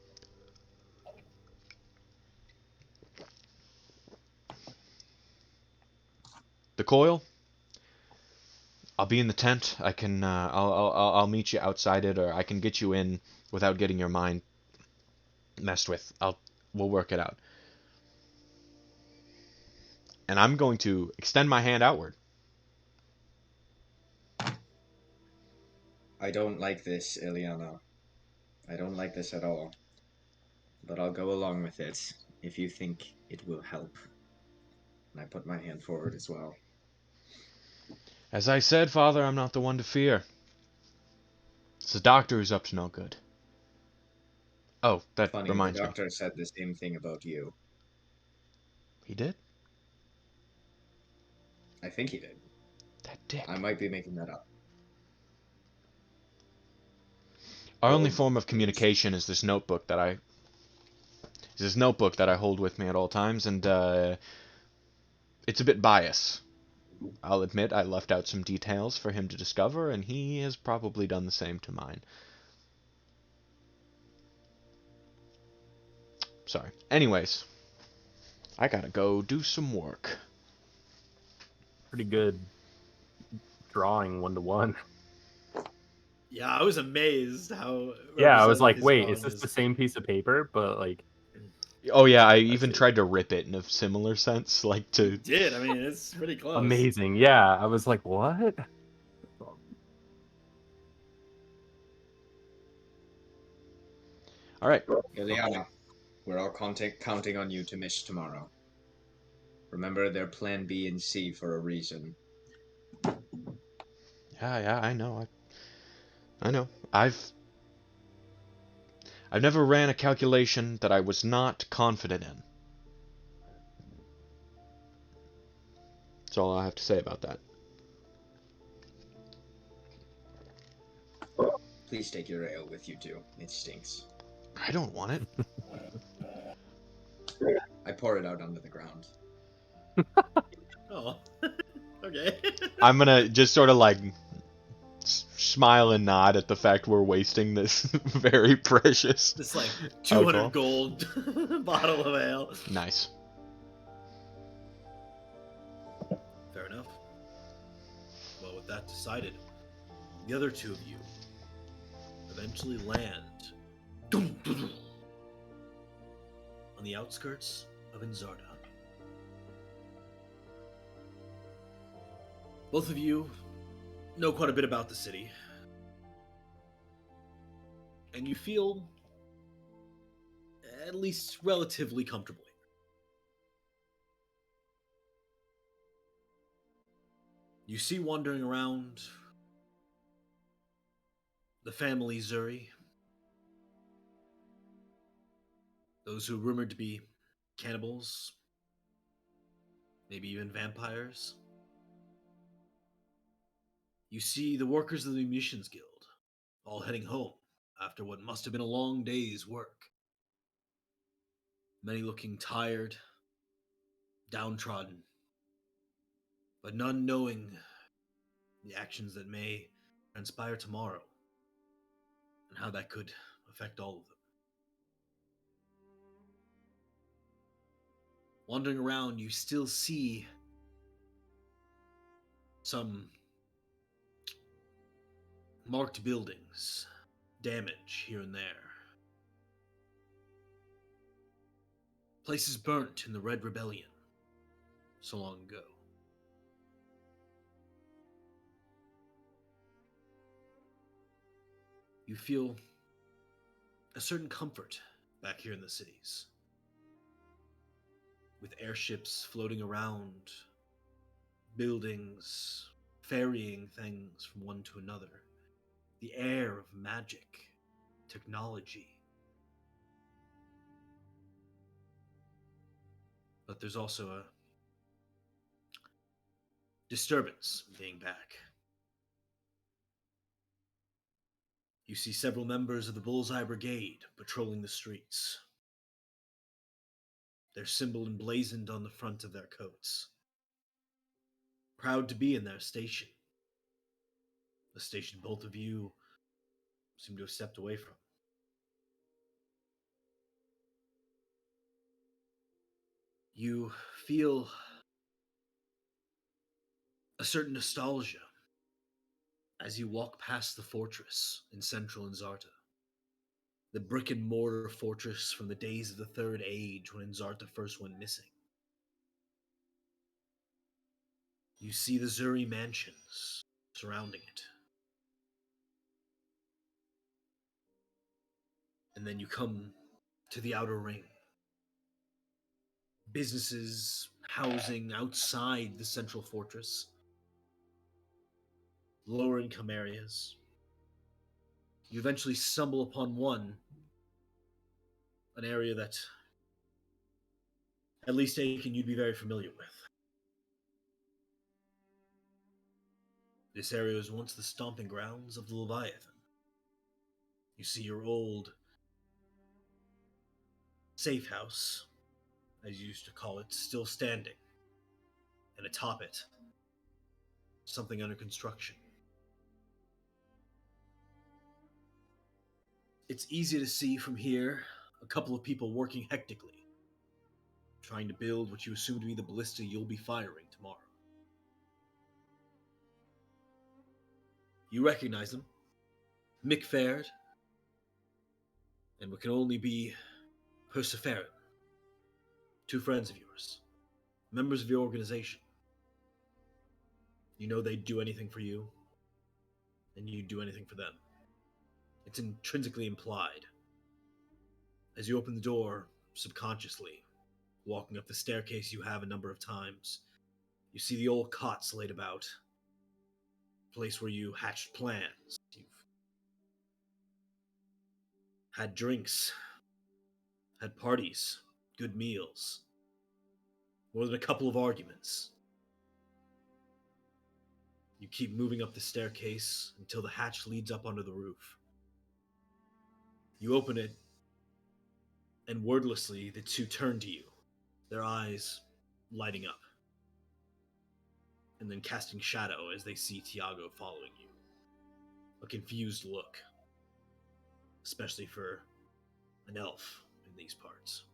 The coil. I'll be in the tent. I can. I'll meet you outside it, or I can get you in without getting your mind messed with. We'll work it out. And I'm going to extend my hand outward. I don't like this, Ileana. I don't like this at all. But I'll go along with it if you think it will help. And I put my hand forward as well. As I said, Father, I'm not the one to fear. It's the doctor who's up to no good. Oh, that Funny, reminds the me. doctor said the same thing about you. He did? I think he did. That dick. I might be making that up. Our only form of communication is this notebook that I hold with me at all times, and it's a bit biased. I'll admit I left out some details for him to discover, and he has probably done the same to mine. Sorry. Anyways, I gotta go do some work. Pretty good drawing 1-to-1. Yeah, I was amazed how. Yeah, I was representative like, his wait, drawing is this the same piece of paper? But like, Oh yeah, I even tried to rip it in a similar sense, like to. Did I mean it's pretty close. amazing. Yeah, I was like, what? All right. Ileana, we're all counting on you to miss tomorrow. Remember, they're Plan B and C for a reason. Yeah, I know. I know. I've never ran a calculation that I was not confident in. That's all I have to say about that. Please take your ale with you too. It stinks. I don't want it. I pour it out onto the ground. Oh, okay. I'm gonna just sort of like smile and nod at the fact we're wasting this very precious. This like 200 alcohol. gold bottle of ale. Nice. Fair enough. Well, with that decided, the other two of you eventually land on the outskirts of Inzarda. Both of you know quite a bit about the city, and you feel at least relatively comfortable here. You see wandering around the family Zuri, those who are rumored to be cannibals, maybe even vampires. You see the workers of the Munitions Guild all heading home after what must have been a long day's work. Many looking tired, downtrodden, but none knowing the actions that may transpire tomorrow. and how that could affect all of them. Wandering around, you still see some marked buildings, damage here and there. Places burnt in the Red Rebellion so long ago. You feel a certain comfort back here in the cities, with airships floating around, buildings ferrying things from one to another, the air of magic, technology. But there's also a disturbance being back. You see several members of the Bullseye Brigade patrolling the streets, their symbol emblazoned on the front of their coats. Proud to be in their station, the station both of you seem to have stepped away from. You feel a certain nostalgia as you walk past the fortress in central Enzarta. The brick and mortar fortress from the days of the Third Age when Enzarta first went missing. You see the Zuri mansions surrounding it. And then you come to the outer ring. Businesses housing outside the central fortress. Lower income areas. You eventually stumble upon one, an area that at least Aiken you'd be very familiar with. This area was once the stomping grounds of the Leviathan. You see your old safe house, as you used to call it, still standing. And atop it, something under construction. It's easy to see from here a couple of people working hectically, trying to build what you assume to be the ballista you'll be firing tomorrow. You recognize them. Mick Faird, and what can only be Persephone. Two friends of yours, members of your organization. You know they'd do anything for you, and you'd do anything for them. It's intrinsically implied. As you open the door, subconsciously, walking up the staircase you have a number of times, you see the old cots laid about, place where you hatched plans. You've had drinks, had parties, good meals, more than a couple of arguments. You keep moving up the staircase until the hatch leads up onto the roof. You open it, and wordlessly the two turn to you, their eyes lighting up, and then casting shadow as they see Tiago following you. A confused look, especially for an elf in these parts.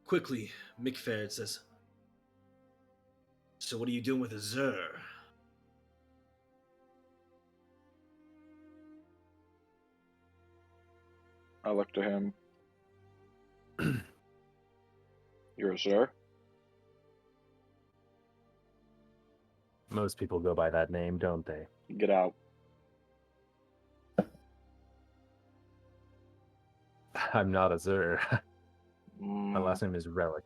Quickly, Mick Faird says, "So what are you doing with a Zur?" I look to him. You're a Zur? Most people go by that name, don't they? Get out. I'm not a Zur. My Mm, last name is Relic.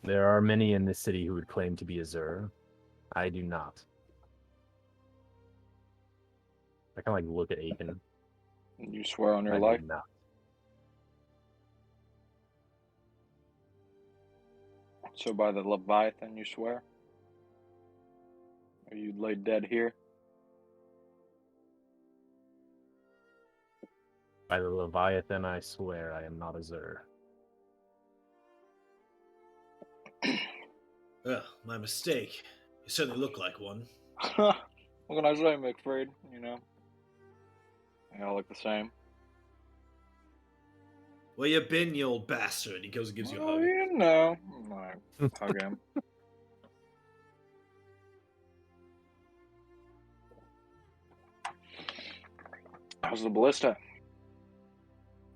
There are many in this city who would claim to be a Zur. I do not. I kind of like look at Aiken. you swear on your I life? do not. So by the Leviathan you swear? Or you lay dead here? By the Leviathan, I swear I am not a Zur. My mistake. You certainly look like one. What can I say, McFreed? You know, they all look the same. Where you been, you old bastard? He goes and gives you a Oh, hug. you know. I hug him. How's the ballista?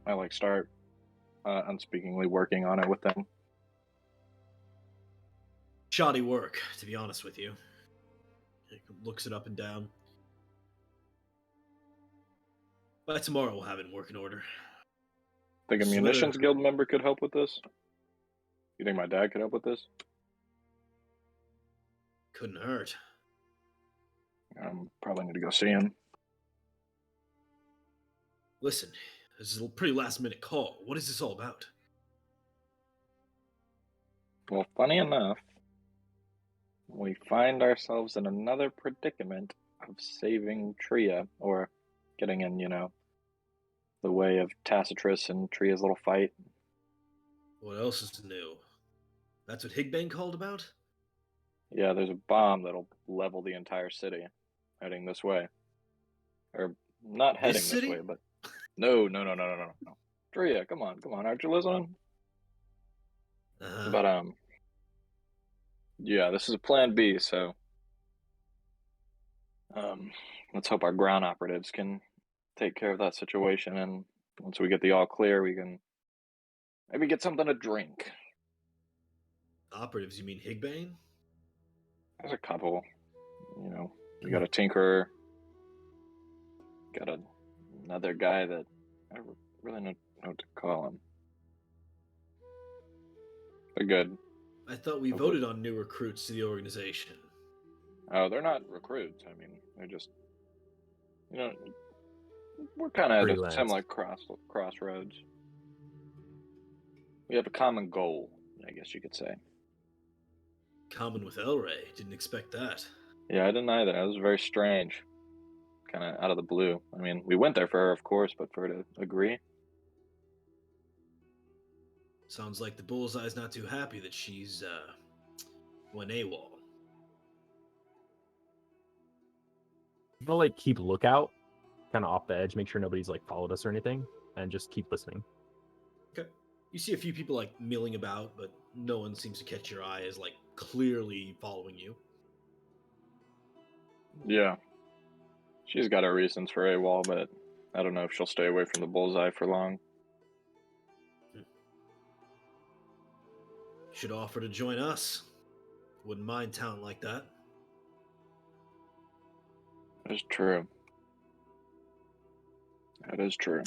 I start unspeakingly working on it with them. Shoddy work, to be honest with you. He looks it up and down. By tomorrow, we'll have it in working order. Think a Slither. munitions guild member could help with this? You think my dad could help with this? Couldn't hurt. Probably need to go see him. Listen, this is a pretty last-minute call. What is this all about? Well, funny enough, we find ourselves in another predicament of saving Tria, or getting in, the way of Tacitus and Tria's little fight. What else is new? That's what Higbane called about? Yeah, there's a bomb that'll level the entire city, heading this way. Or, not heading this city? way, but... No. Tria, come on, aren't you listening? Uh-huh. But, yeah, this is a plan B, so... let's hope our ground operatives can take care of that situation, and once we get the all clear, we can maybe get something to drink. Operatives, you mean Higbane? There's a couple, we got a tinkerer, got another guy that I don't really know what to call him. They're good. I thought we voted on new recruits to the organization. Oh, they're not recruits. I mean, they're just, we're kind of at a Freelance. similar crossroads. We have a common goal, I guess you could say. Common with Elray. Didn't expect that. Yeah, I didn't either. That was very strange. Kind of out of the blue. I mean, we went there for her, of course, but for her to agree. Sounds like the Bullseye's not too happy that she's, went AWOL. I'm gonna keep lookout, kind of off the edge, make sure nobody's followed us or anything, and just keep listening. Okay. You see a few people milling about, but no one seems to catch your eye as clearly following you. Yeah. She's got her reasons for AWOL, but I don't know if she'll stay away from the Bullseye for long. Should offer to join us. Wouldn't mind talent like that. That's true. That is true.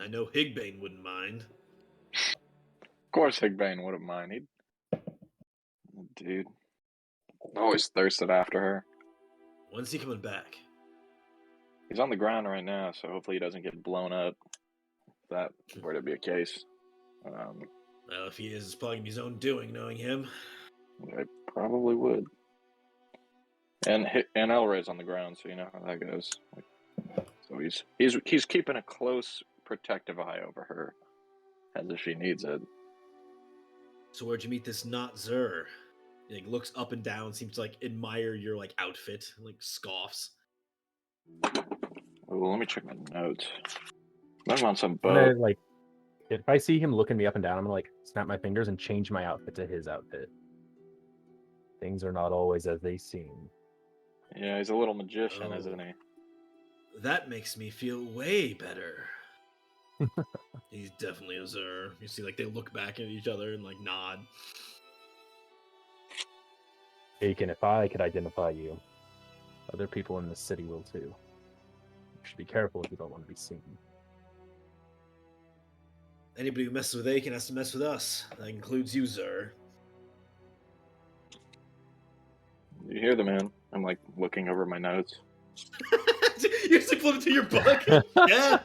I know Higbane wouldn't mind. Of course Higbane wouldn't mind. Dude. Always thirsted after her. When's he coming back? He's on the ground right now, so hopefully he doesn't get blown up. If that were to be a case. Well, if he is, it's probably his own doing, knowing him. I probably would. And Elray's on the ground, so you know how that goes. So he's keeping a close, protective eye over her, as if she needs it. So where'd you meet this not Zer? He looks up and down, seems to admire your outfit, scoffs. Oh, let me check my notes. I'm on some I'm boat. gonna, if I see him looking me up and down, I'm gonna snap my fingers and change my outfit to his outfit. Things are not always as they seem. Yeah, he's a little magician, isn't he? That makes me feel way better. He's definitely a Zer. You see, they look back at each other and nod. Aiken, if I could identify you, other people in the city will too. You should be careful if you don't want to be seen. Anybody who messes with Aiken has to mess with us. That includes you, Zer. You hear the man? I'm looking over my notes. You just flip it to your book? Yeah.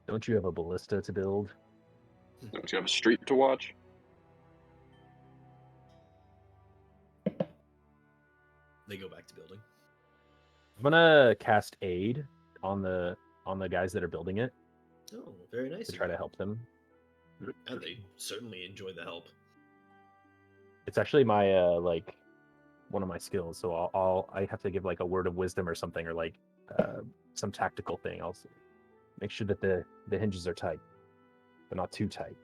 Don't you have a ballista to build? Don't you have a street to watch? They go back to building. I'm gonna cast aid on the guys that are building it Oh, very nice. to try to help them. And they certainly enjoy the help. It's actually my one of my skills. So I have to give like a word of wisdom or something, or like some tactical thing. I'll make sure that the hinges are tight, but not too tight.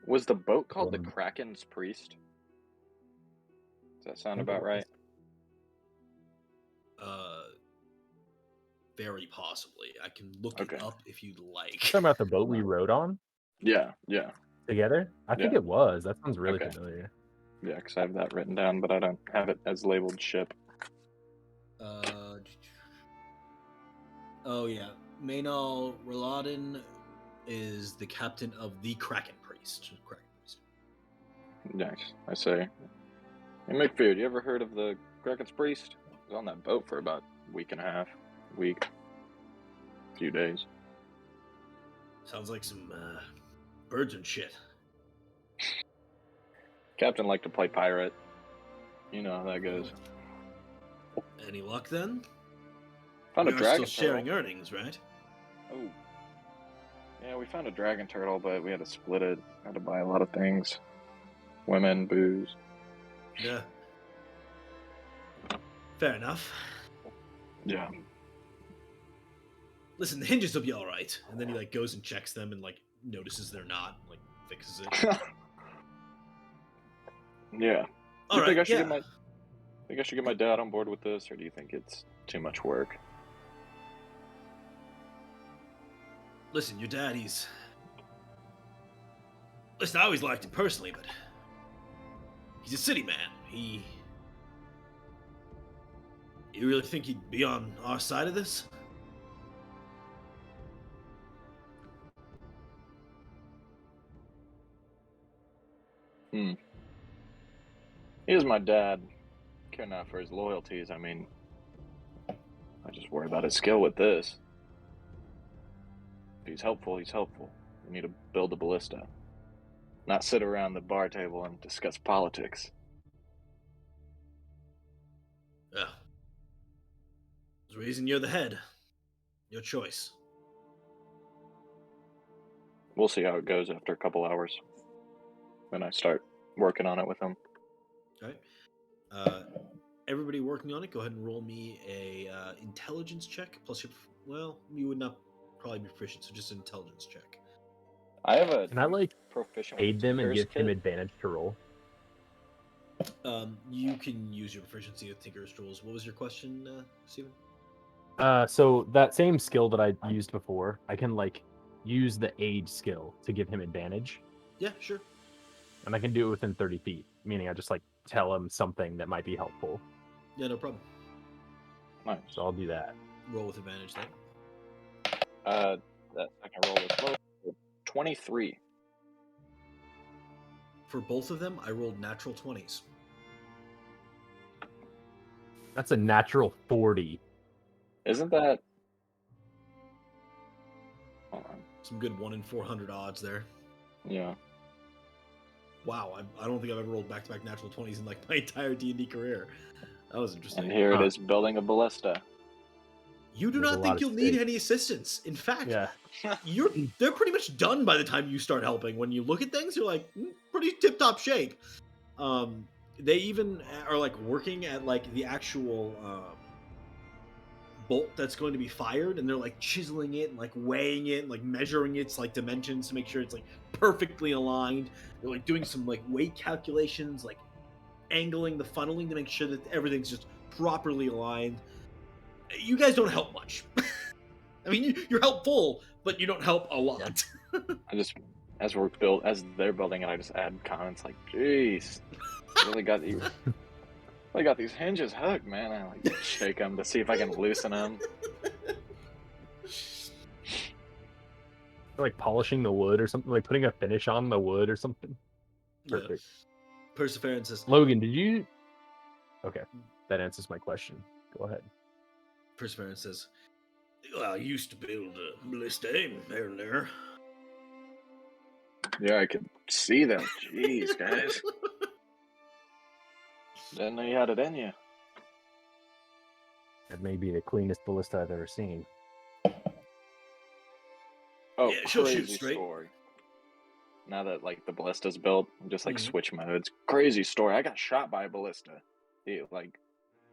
Was the boat called the Um, Kraken's Priest? Does that I sound think it about right? Very possibly. I can look Okay. it up if you'd like. Talking about the boat we rode on Yeah. together. I think Yeah. it was. That sounds really Okay. familiar. Yeah, because I have that written down, but I don't have it as labeled ship. Oh yeah, Maynal Reladin is the captain of the Kraken Priest. Nice. I say. Hey, McFear, you ever heard of the Kraken's Priest? I was on that boat for about a week and a half, few days. Sounds like some birds and shit. Captain liked to play pirate. You know how that goes. Any luck then? Found We a are dragon still sharing turtle. earnings, right? Oh. Yeah, we found a dragon turtle, but we had to split it. Had to buy a lot of things. Women, booze. Yeah. Fair enough. Yeah. Listen, the hinges will be all right. And then he like goes and checks them and like notices they're not, like fixes it. Yeah. All you right. think I should Yeah. get my dad on board with this, or do you think it's too much work? Listen, your dad, Listen, I always liked him personally, but he's a city man. You really think he'd be on our side of this? He is my dad. Care not for his loyalties. I mean, I just worry about his skill with this. If he's helpful, he's helpful. We need to build a ballista. Not sit around the bar table and discuss politics. Yeah. There's a reason you're the head. Your choice. We'll see how it goes after a couple hours. When I start working on it with him. All right. Everybody working on it, go ahead and roll me a intelligence check. Plus, you would not probably be proficient, so just an intelligence check. I have a Can I like proficient with aid them and Tinker's give him kit. advantage to roll? You can use your proficiency with Tinker's tools. What was your question, Steven? So that same skill that I used before, I can like use the aid skill to give him advantage, Yeah, sure. and I can do it within 30 feet. Meaning, I just like tell him something that might be helpful. Yeah, no problem. Nice. So I'll do that. Roll with advantage then. That second roll was low. 23. For both of them, I rolled natural 20s. That's a natural 40. Isn't that? Hold on. Some good 1 in 400 odds there. Yeah. Wow, I don't think I've ever rolled back-to-back natural 20s in like my entire D&D career. That was interesting. And here it is, building a ballista. You do There's a not lot think of you'll need stake. any assistance. In fact, Yeah. they're pretty much done by the time you start helping. When you look at things, you're like, pretty tip-top shape. They even are like working at like the actual bolt that's going to be fired, and they're like chiseling it and like weighing it and like measuring its like dimensions to make sure it's like perfectly aligned. They're like doing some like weight calculations, like angling the funneling to make sure that everything's just properly aligned. You guys don't help much. I mean, you're helpful, but you don't help a lot. I just, as they're building it, I just add comments like, "Jeez, really got these hinges hooked, man." I like shake them to see if I can loosen them. Like polishing the wood or something, like putting a finish on the wood or something. Perfect. Yeah. Perseverance says, Logan, did you? Okay, that answers my question. Go ahead. Perseverance says, well, I used to build a ballista there and there. Yeah, I could see that. Jeez, guys. Didn't know you had it in you. That may be the cleanest ballista I've ever seen. Oh, Yeah, she'll shoot crazy straight. story. now that like the ballista's built, just like Mhm. switch modes. Crazy story. I got shot by a ballista, like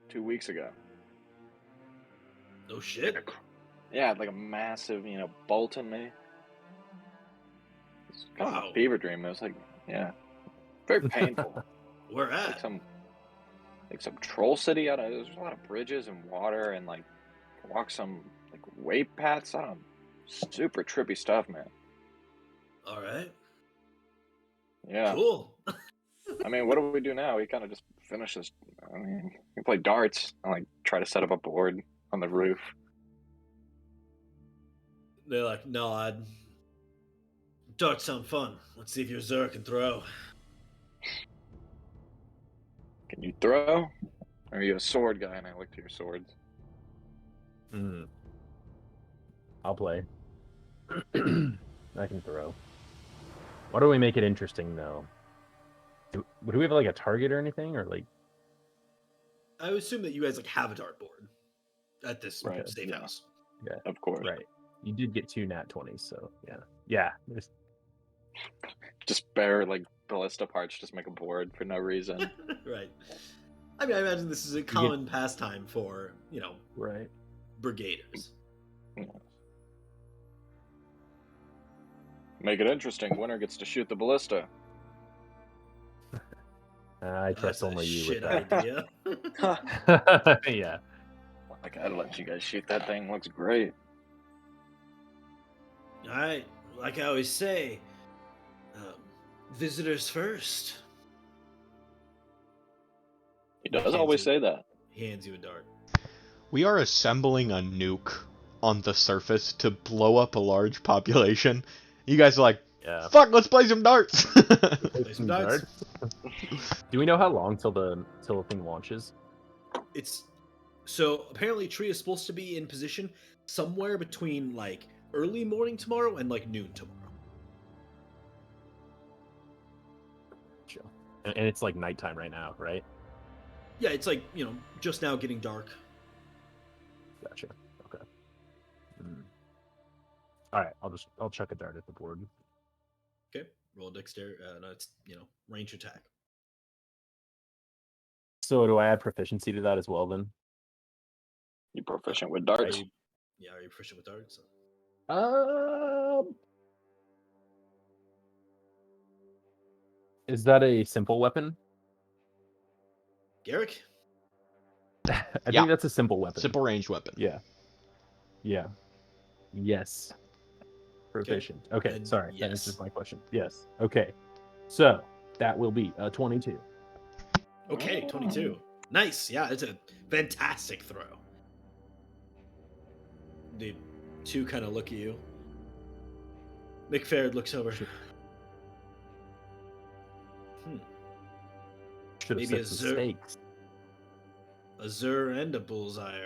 2 weeks ago. Oh shit. Yeah, like a massive, bolt in me. It's kind of Wow. a fever dream. It was like, yeah, very painful. Where like at? some troll city. There's a lot of bridges and water and like walk some like way paths. I don't know, super trippy stuff, man. All right. Yeah. Cool. I mean, what do we do now? We kind of just finish this. I mean, we play darts and like try to set up a board on the roof. They're like, nod. Darts sound fun. Let's see if your Zur can throw. Can you throw? Or are you a sword guy? And I look to your swords. I'll play. I can throw. Why do we make it interesting though? Do we have like a target or anything, or like? I would assume that you guys like have a dartboard at this Right, safe yeah. house. Yeah, Of course. right. You did get 2 nat 20s, so yeah. Just bare like ballista parts. Just make a board for no reason. Right. I mean, I imagine this is a common pastime for, Right. brigaders. Make it interesting. Winner gets to shoot the ballista. I trust That's a only you shit with idea. that. Yeah. Like, I'd let you guys shoot that thing. Looks great. All right. Like I always say, visitors first. He does always say that. He hands you a dart. We are assembling a nuke on the surface to blow up a large population. You guys are like, Yeah. fuck, let's play some darts. Play some darts. Do we know how long till the thing launches? It's so apparently Tree is supposed to be in position somewhere between like early morning tomorrow and like noon tomorrow. And it's like nighttime right now, right? Yeah, it's like, just now getting dark. Gotcha. Okay. All right, I'll chuck a dart at the board. Okay. Roll dexterity. No, it's, range attack. So do I add proficiency to that as well then? You proficient with darts? Are you proficient with darts? Is that a simple weapon? Garrick? I Yeah. think that's a simple weapon. Simple range weapon. Yeah. Yes. Proficient. Okay, And sorry. That yes. answers my question. Yes. Okay. So that will be a 22. Okay, 22. Nice. Yeah, it's a fantastic throw. The two kind of look at you. McFaird looks over. Should have Maybe set some stakes. A Zur and a bullseye.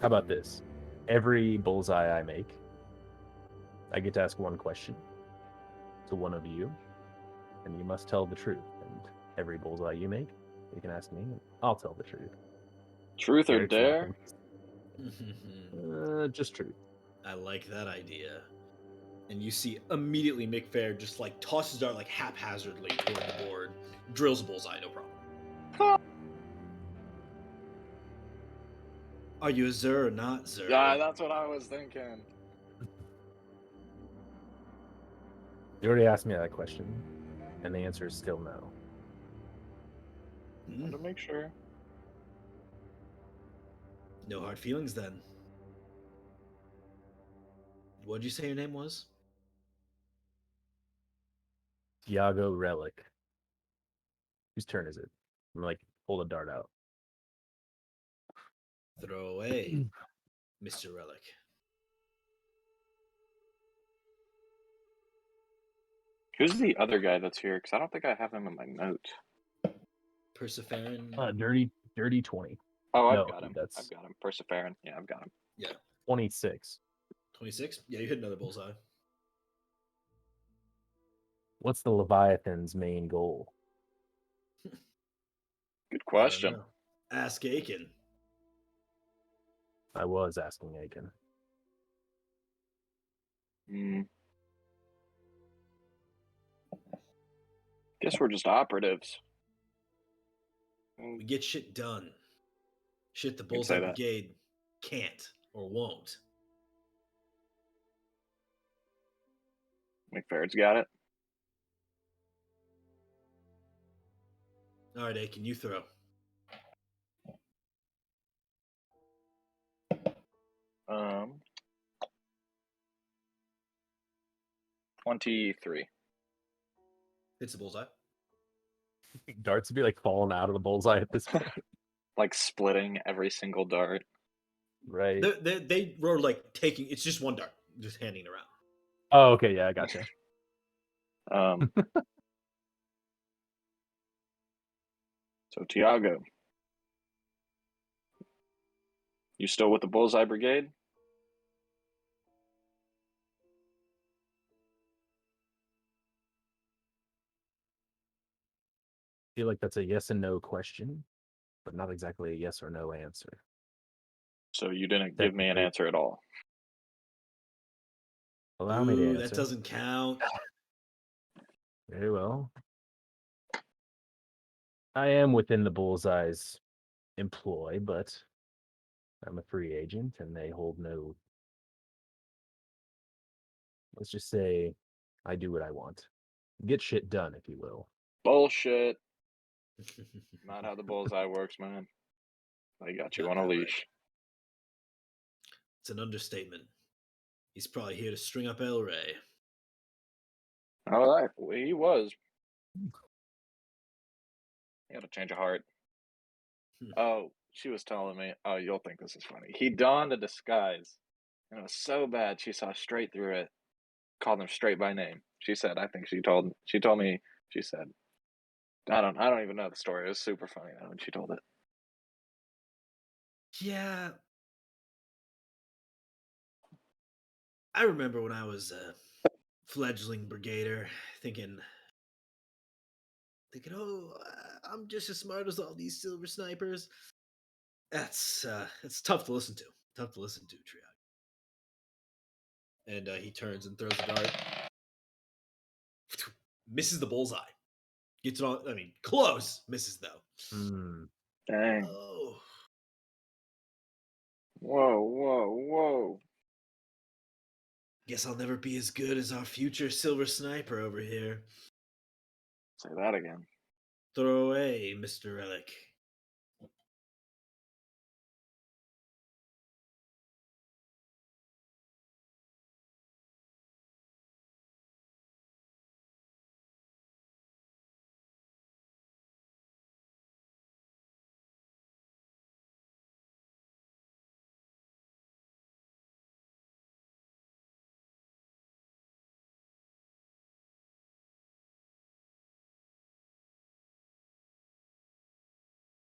How about this? Every bullseye I make, I get to ask one question to one of you, and you must tell the truth. And every bullseye you make, you can ask me, and I'll tell the truth. Truth or dare? Just truth. I like that idea. And you see immediately McFair just like tosses dart like haphazardly toward the board, drills a bullseye, no problem. Are you a Zur or not Zur? Yeah, that's what I was thinking. You already asked me that question, and the answer is still no. To make sure. No hard feelings then. What'd you say your name was? Iago Relic. Whose turn is it? I'm like, hold a dart out. Throw away, Mr. Relic. Who's the other guy that's here? Because I don't think I have him in my notes. Persephone. Dirty 20. Oh, I've No, got him. that's- I've got him. Persephone. Yeah, I've got him. Yeah. 26. 26? Yeah, you hit another bullseye. What's the Leviathan's main goal? Good question. Ask Aiken. I was asking Aiken. Guess we're just operatives. We get shit done. Shit the You'd say Bullseye that. Brigade can't or won't. McFaird's got it. All right, Aiken, you throw. Um, 23. Hits the bullseye. Darts would be like falling out of the bullseye at this point. Like splitting every single dart. Right. They were like taking. It's just one dart, just handing it around. Oh, okay. Yeah, I gotcha. So Tiago, you still with the Bullseye Brigade? I feel like that's a yes and no question, but not exactly a yes or no answer. So you didn't give me an Technically- answer at all. Allow me to Ooh, answer. that doesn't count. Very well. I am within the Bullseye's employ, but I'm a free agent and they hold no. Let's just say I do what I want. Get shit done, if you will. Bullshit. Not how the Bullseye works, man. I got you Not on a that way. leash. It's an understatement. He's probably here to string up El Rey. All right. Well, he was. He had a change of heart. Oh, she was telling me. Oh, you'll think this is funny. He donned a disguise, and it was so bad she saw straight through it. Called him straight by name. She said, "I think she told me." She said, "I don't even know the story. It was super funny though when she told it." Yeah. I remember when I was a fledgling brigader thinking, oh, I'm just as smart as all these silver snipers. That's tough to listen to. Tough to listen to, Triag. And he turns and throws a dart. Misses the bullseye. Gets it on. I mean, close. Misses though. Dang. Oh. Whoa. Guess I'll never be as good as our future silver sniper over here. Say that again. Throw away, Mr. Relic.